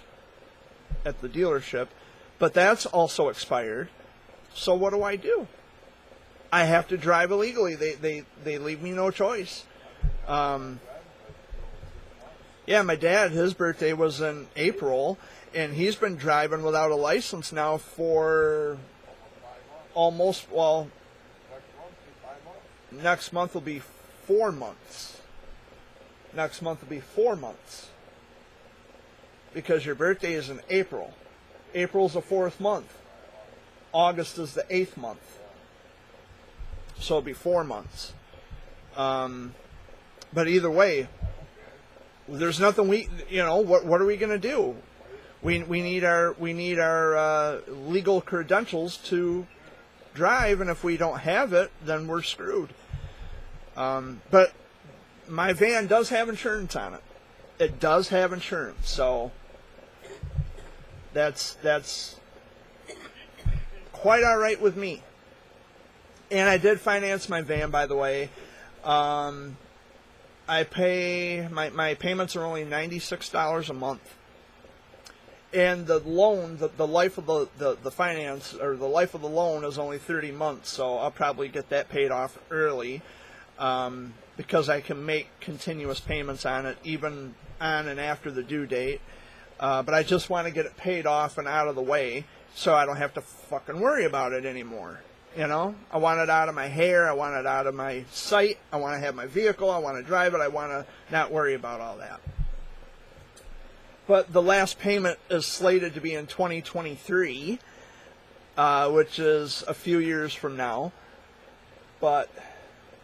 at the dealership. But that's also expired. So what do? I have to drive illegally. They leave me no choice. Yeah, my dad, his birthday was in April, and he's been driving without a license now for almost, well, next month will be 4 months. Next month will be 4 months. Because your birthday is in April. April's the 4th month. August is the 8th month. So it'll be 4 months. But either way, there's nothing what are we going to do? We need our legal credentials to drive, and if we don't have it, then we're screwed. But my van does have insurance on it. It does have insurance, so that's quite all right with me. And I did finance my van, by the way. I pay my payments are only $96 a month, and the loan, the life of the finance, or the life of the loan, is only 30 months. So I'll probably get that paid off early, because I can make continuous payments on it even on and after the due date. But I just want to get it paid off and out of the way, so I don't have to fucking worry about it anymore. You know, I want it out of my hair. I want it out of my sight. I want to have my vehicle. I want to drive it. I want to not worry about all that. But the last payment is slated to be in 2023, which is a few years from now. But,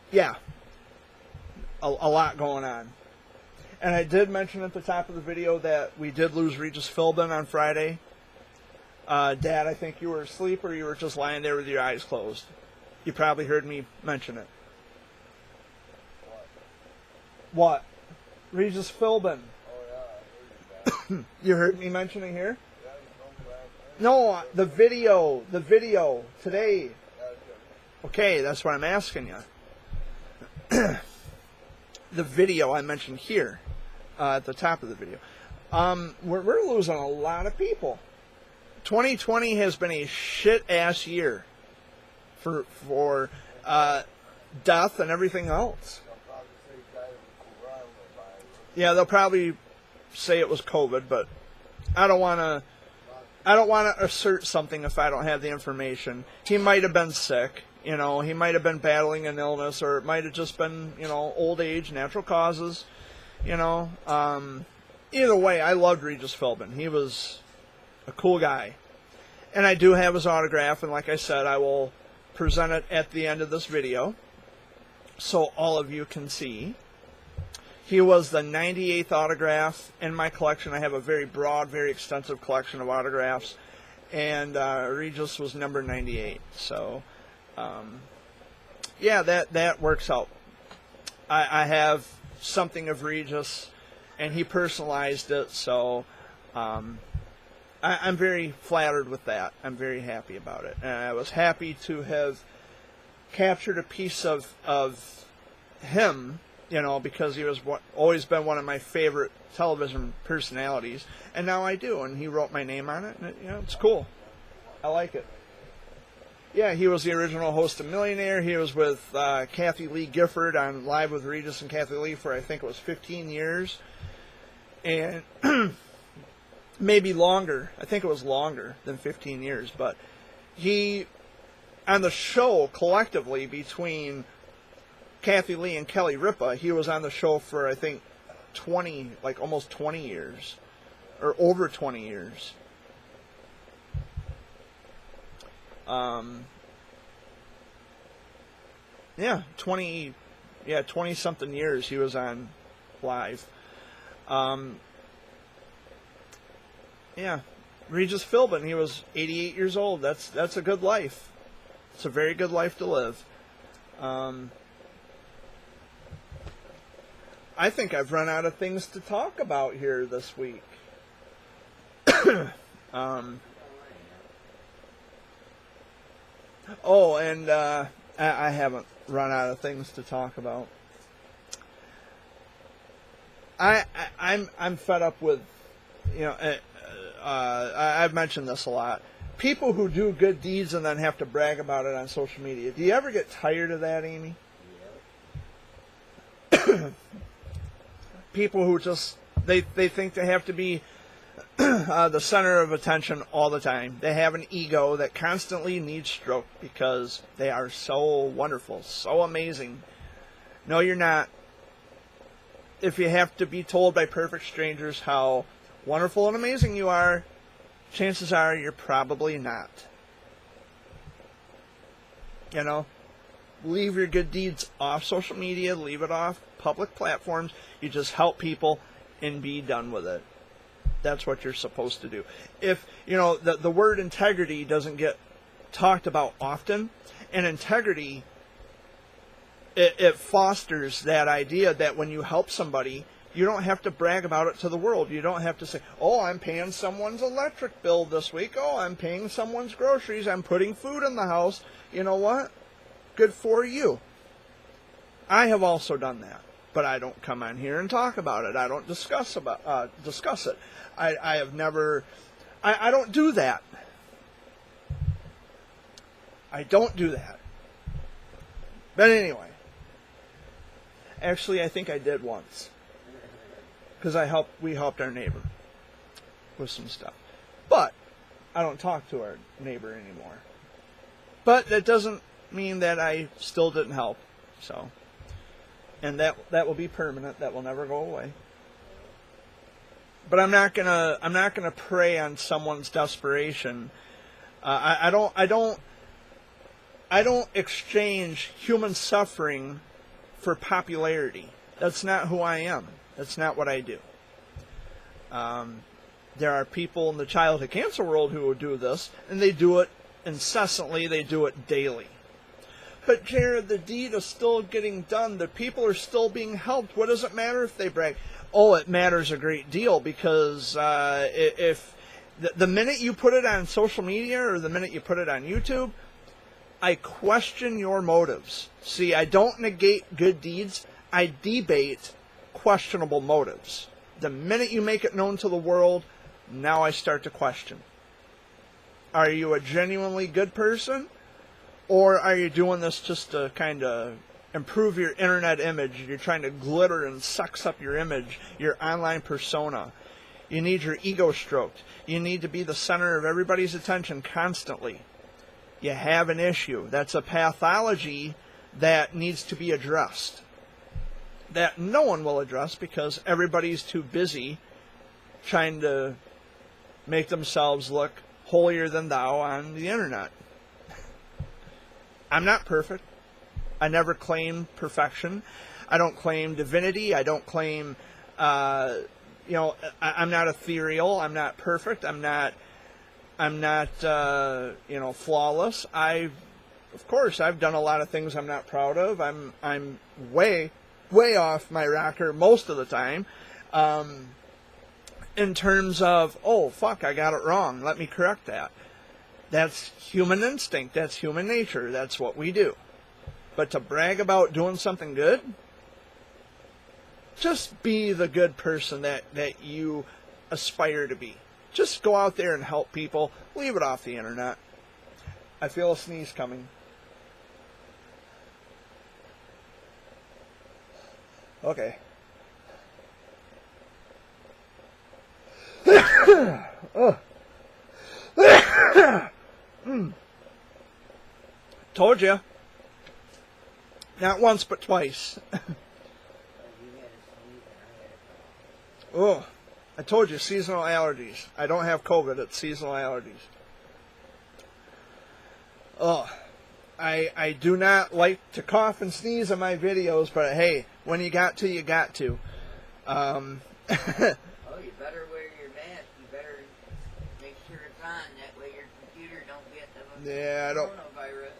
yeah, a lot going on. And I did mention at the top of the video that we did lose Regis Philbin on Friday. Dad, I think you were asleep, or you were just lying there with your eyes closed. You probably heard me mention it. What? Regis Philbin. Oh, yeah. You heard me mention it here? No, the video today. Okay, that's what I'm asking you. The video I mentioned here, at the top of the video. We're losing a lot of people. 2020 has been a shit-ass year for death and everything else. Yeah, they'll probably say it was COVID, but I don't want to assert something if I don't have the information. He might have been sick, he might have been battling an illness, or it might have just been, old age, natural causes, Either way, I loved Regis Philbin. He was a cool guy. And I do have his autograph, and like I said, I will present it at the end of this video so all of you can see. He was the 98th autograph in my collection. I have a very broad, very extensive collection of autographs. And Regis was number 98. So, yeah, that works out. I have something of Regis, and he personalized it. So I'm very flattered with that. I'm very happy about it. And I was happy to have captured a piece of him, you know, because he was always been one of my favorite television personalities, and now I do, and he wrote my name on it, and you know, it's cool. I like it. Yeah, he was the original host of Millionaire. He was with Kathy Lee Gifford on Live with Regis and Kathy Lee for, I think it was 15 years, and maybe longer. I think it was longer than 15 years, but he, on the show collectively between Kathy Lee and Kelly Ripa, he was on the show for, I think, almost 20 years, or over 20 years. Yeah, 20 something years he was on Live. Yeah, Regis Philbin, he was 88 years old. That's a good life. It's a very good life to live. I think I've run out of things to talk about here this week. Oh, and I haven't run out of things to talk about. I'm fed up with, you know, I've mentioned this a lot. People who do good deeds and then have to brag about it on social media. Do you ever get tired of that, Amy? Yep. People who just, they think they have to be the center of attention all the time. They have an ego that constantly needs stroked because they are so wonderful, so amazing. No, you're not. If you have to be told by perfect strangers how wonderful and amazing you are, chances are you're probably not. You know? Leave your good deeds off social media, leave it off public platforms. You just help people and be done with it. That's what you're supposed to do. If, you know, the word integrity doesn't get talked about often, and integrity, it fosters that idea that when you help somebody, you don't have to brag about it to the world. You don't have to say, oh, I'm paying someone's electric bill this week. Oh, I'm paying someone's groceries. I'm putting food in the house. You know what? Good for you. I have also done that, but I don't come on here and talk about it. I don't discuss it. I have never. I don't do that. I don't do that. But anyway, actually, I think I did once, because we helped our neighbor with some stuff. But I don't talk to our neighbor anymore. But that doesn't mean that I still didn't help. So, and that will be permanent. That will never go away. But I'm not gonna prey on someone's desperation. I don't exchange human suffering for popularity. That's not who I am. That's not what I do. There are people in the childhood cancer world who will do this, and they do it incessantly. They do it daily. But Jared, the deed is still getting done. The people are still being helped. What does it matter if they brag? Oh, it matters a great deal, because if the minute you put it on social media or the minute you put it on YouTube, I question your motives. See, I don't negate good deeds. I debate questionable motives. The minute you make it known to the world, now I start to question. Are you a genuinely good person? Or are you doing this just to kind of improve your internet image? You're trying to glitter and sex up your image, your online persona. You need your ego stroked. You need to be the center of everybody's attention constantly. You have an issue. That's a pathology that needs to be addressed. That no one will address because everybody's too busy trying to make themselves look holier than thou on the internet. I'm not perfect. I never claim perfection. I don't claim divinity. I don't claim, I'm not ethereal. I'm not perfect. I'm not, flawless. Of course, I've done a lot of things I'm not proud of. I'm way off my rocker most of the time. In terms of, oh, fuck, I got it wrong. Let me correct that. That's human instinct. That's human nature. That's what we do. But to brag about doing something good, just be the good person that you aspire to be. Just go out there and help people. Leave it off the internet. I feel a sneeze coming. Okay. Oh. Told you. Not once, but twice. Oh, I told you, seasonal allergies. I don't have COVID, it's seasonal allergies. Oh, I do not like to cough and sneeze in my videos, but hey, when you got to, you got to. Oh, you better wear your mask. You better make sure it's on. That way your computer don't get the coronavirus.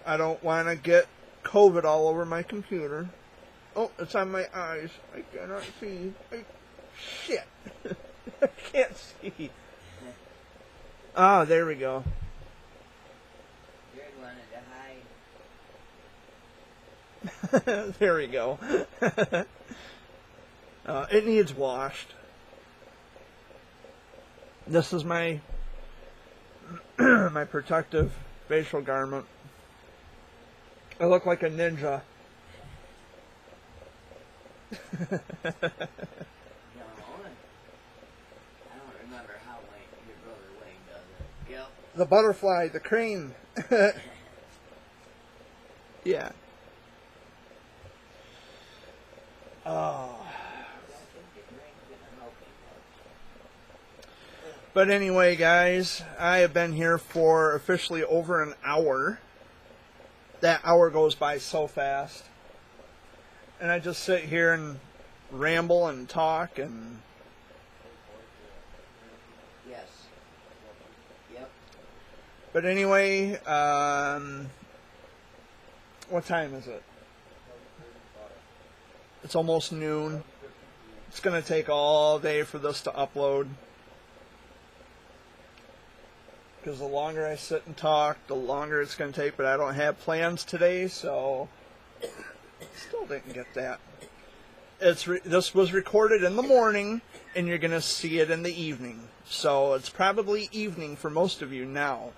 I don't want to get COVID all over my computer. Oh, it's on my eyes. I cannot see. Shit. I can't see. Oh, there we go. Jared wanted to hide. There we go. It needs washed. This is my my protective facial garment. I look like a ninja. No, I don't remember how your brother Wayne does it. Yep. The butterfly, the crane. Yeah. Oh. But anyway, guys, I have been here for officially over an hour. That hour goes by so fast. And I just sit here and ramble and talk and... Yes. Yep. But anyway, what time is it? It's almost noon. It's going to take all day for this to upload. Because the longer I sit and talk, the longer it's going to take. But I don't have plans today, so still didn't get that. This was recorded in the morning, and you're going to see it in the evening. So it's probably evening for most of you now,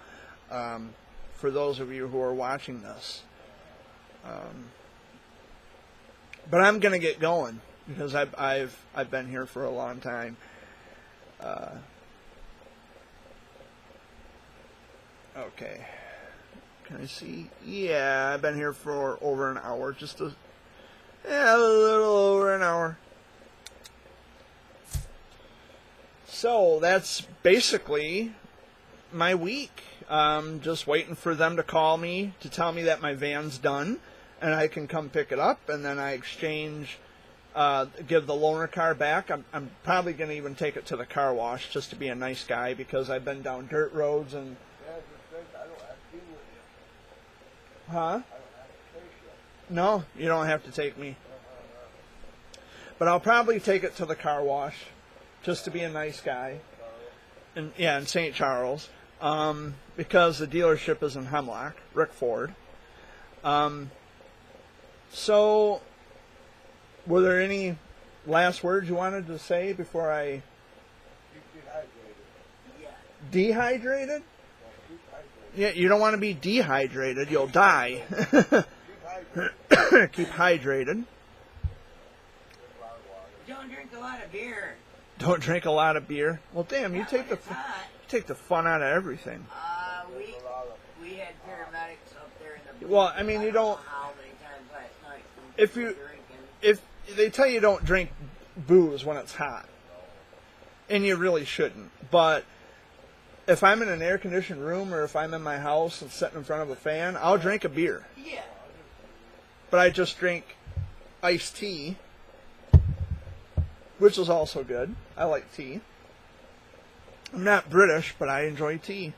for those of you who are watching this. But I'm going to get going because I've been here for a long time. Okay. Can I see? Yeah, I've been here for over an hour. A little over an hour. So that's basically my week. Just waiting for them to call me to tell me that my van's done and I can come pick it up, and then I exchange, give the loaner car back. I'm probably going to even take it to the car wash just to be a nice guy, because I've been down dirt roads and... Huh? No, you don't have to take me. But I'll probably take it to the car wash just to be a nice guy. In St. Charles. Because the dealership is in Hemlock, Rick Ford. So, were there any last words you wanted to say before I... Dehydrated? Yeah, you don't want to be dehydrated. You'll die. Keep hydrated. Don't drink a lot of beer. Don't drink a lot of beer. Well, damn, you take the fun out of everything. We had paramedics up there in the... Well, I mean, you don't... How many times last night If they tell you don't drink booze when it's hot, and you really shouldn't, but if I'm in an air-conditioned room or if I'm in my house and sitting in front of a fan, I'll drink a beer. Yeah. But I just drink iced tea, which is also good. I like tea. I'm not British, but I enjoy tea.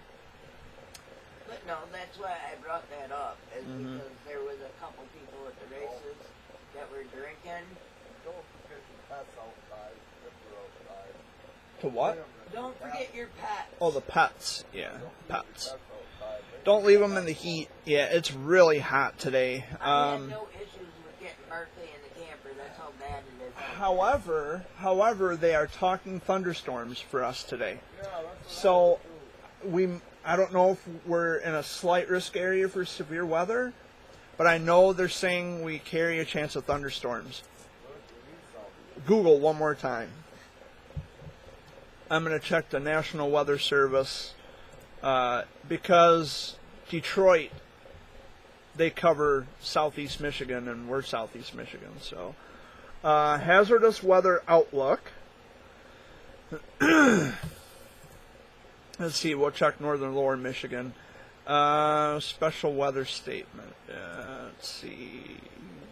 But no, that's why I brought that up, is because there was a couple people at the races that were drinking. Don't forget the pets outside if you're outside. To what? Don't forget your pets. Oh, the pets. Yeah, pets. Pets outside. Don't leave them in the heat. Yeah, it's really hot today. I had no issues with getting Berkeley in the camper. That's how bad it is. However, they are talking thunderstorms for us today. Yeah, that's what So I don't know if we're in a slight risk area for severe weather, but I know they're saying we carry a chance of thunderstorms. Google one more time. I'm going to check the National Weather Service because Detroit, they cover southeast Michigan and we're southeast Michigan. So, hazardous weather outlook. Let's see, we'll check northern lower Michigan. Special weather statement. Let's see,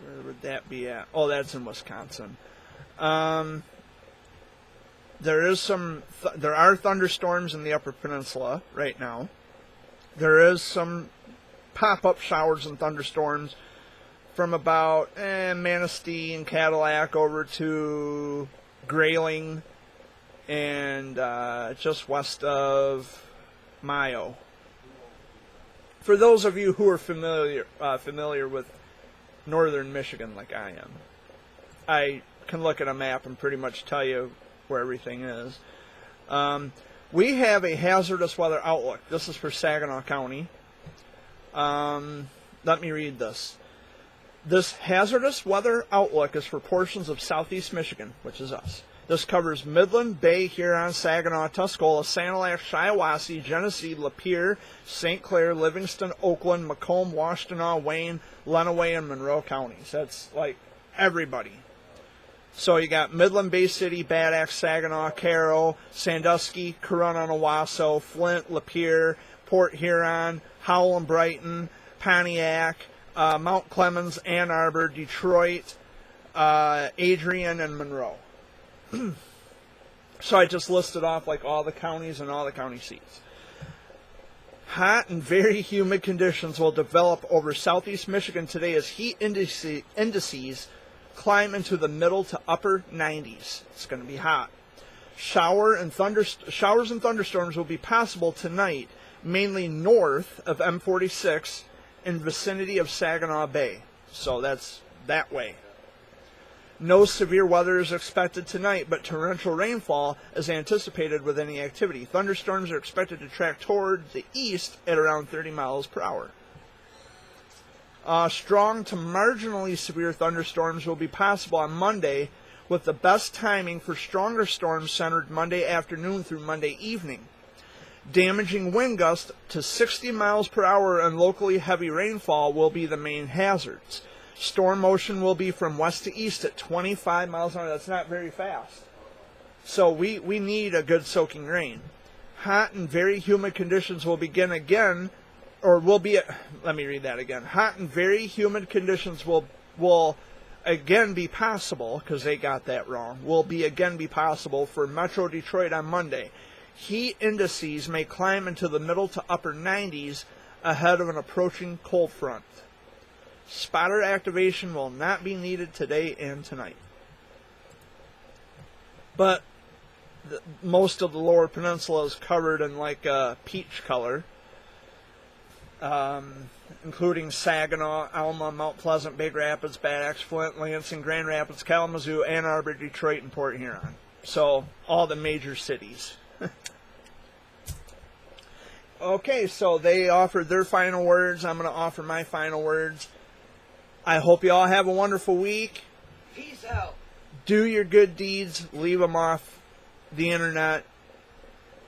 where would that be at? Oh, that's in Wisconsin. There are thunderstorms in the Upper Peninsula right now. There is some pop-up showers and thunderstorms from about Manistee and Cadillac over to Grayling and just west of Mayo. For those of you who are familiar with northern Michigan like I am, I can look at a map and pretty much tell you where everything is. We have a hazardous weather outlook. This is for Saginaw County. Let me read this. This hazardous weather outlook is for portions of southeast Michigan, which is us. This covers Midland, Bay, Huron, Saginaw, Tuscola, Sanilac, Shiawassee, Genesee, Lapeer, St. Clair, Livingston, Oakland, Macomb, Washtenaw, Wayne, Lenawee, and Monroe counties. That's like everybody. So you got Midland, Bay City, Bad Axe, Saginaw, Caro, Sandusky, Corunna, Owasso, Flint, Lapeer, Port Huron, Howell and Brighton, Pontiac, Mount Clemens, Ann Arbor, Detroit, Adrian, and Monroe. So I just listed off like all the counties and all the county seats. Hot and very humid conditions will develop over southeast Michigan today as heat indices climb into the middle to upper 90s. It's going to be hot. Showers and thunderstorms will be possible tonight, mainly north of M46 in vicinity of Saginaw Bay. So that's that way. No severe weather is expected tonight, but torrential rainfall is anticipated with any activity. Thunderstorms are expected to track toward the east at around 30 miles per hour. Strong to marginally severe thunderstorms will be possible on Monday, with the best timing for stronger storms centered Monday afternoon through Monday evening. Damaging wind gusts to 60 miles per hour and locally heavy rainfall will be the main hazards. Storm motion will be from west to east at 25 miles an hour. That's not very fast. So we need a good soaking rain. Hot and very humid conditions will begin again, or will be, let me read that again. Hot and very humid conditions will again be possible, because they got that wrong, will be again be possible for Metro Detroit on Monday. Heat indices may climb into the middle to upper 90s ahead of an approaching cold front. Spotter activation will not be needed today and tonight. But most of the lower peninsula is covered in like a peach color, including Saginaw, Alma, Mount Pleasant, Big Rapids, Bad Axe, Flint, Lansing, Grand Rapids, Kalamazoo, Ann Arbor, Detroit, and Port Huron. So all the major cities. Okay, so they offered their final words. I'm going to offer my final words. I hope you all have a wonderful week. Peace out. Do your good deeds. Leave them off the internet.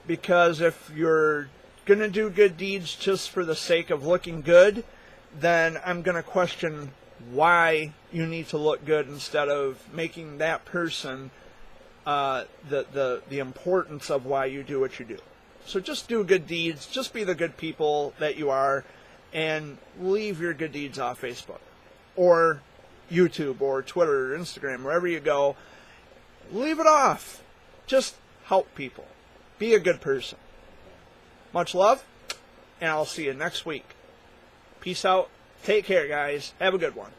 Because if you're going to do good deeds just for the sake of looking good, then I'm going to question why you need to look good instead of making that person the importance of why you do what you do. So just do good deeds. Just be the good people that you are, and leave your good deeds off Facebook or YouTube or Twitter or Instagram, wherever you go, leave it off. Just help people. Be a good person. Much love, and I'll see you next week. Peace out. Take care, guys. Have a good one.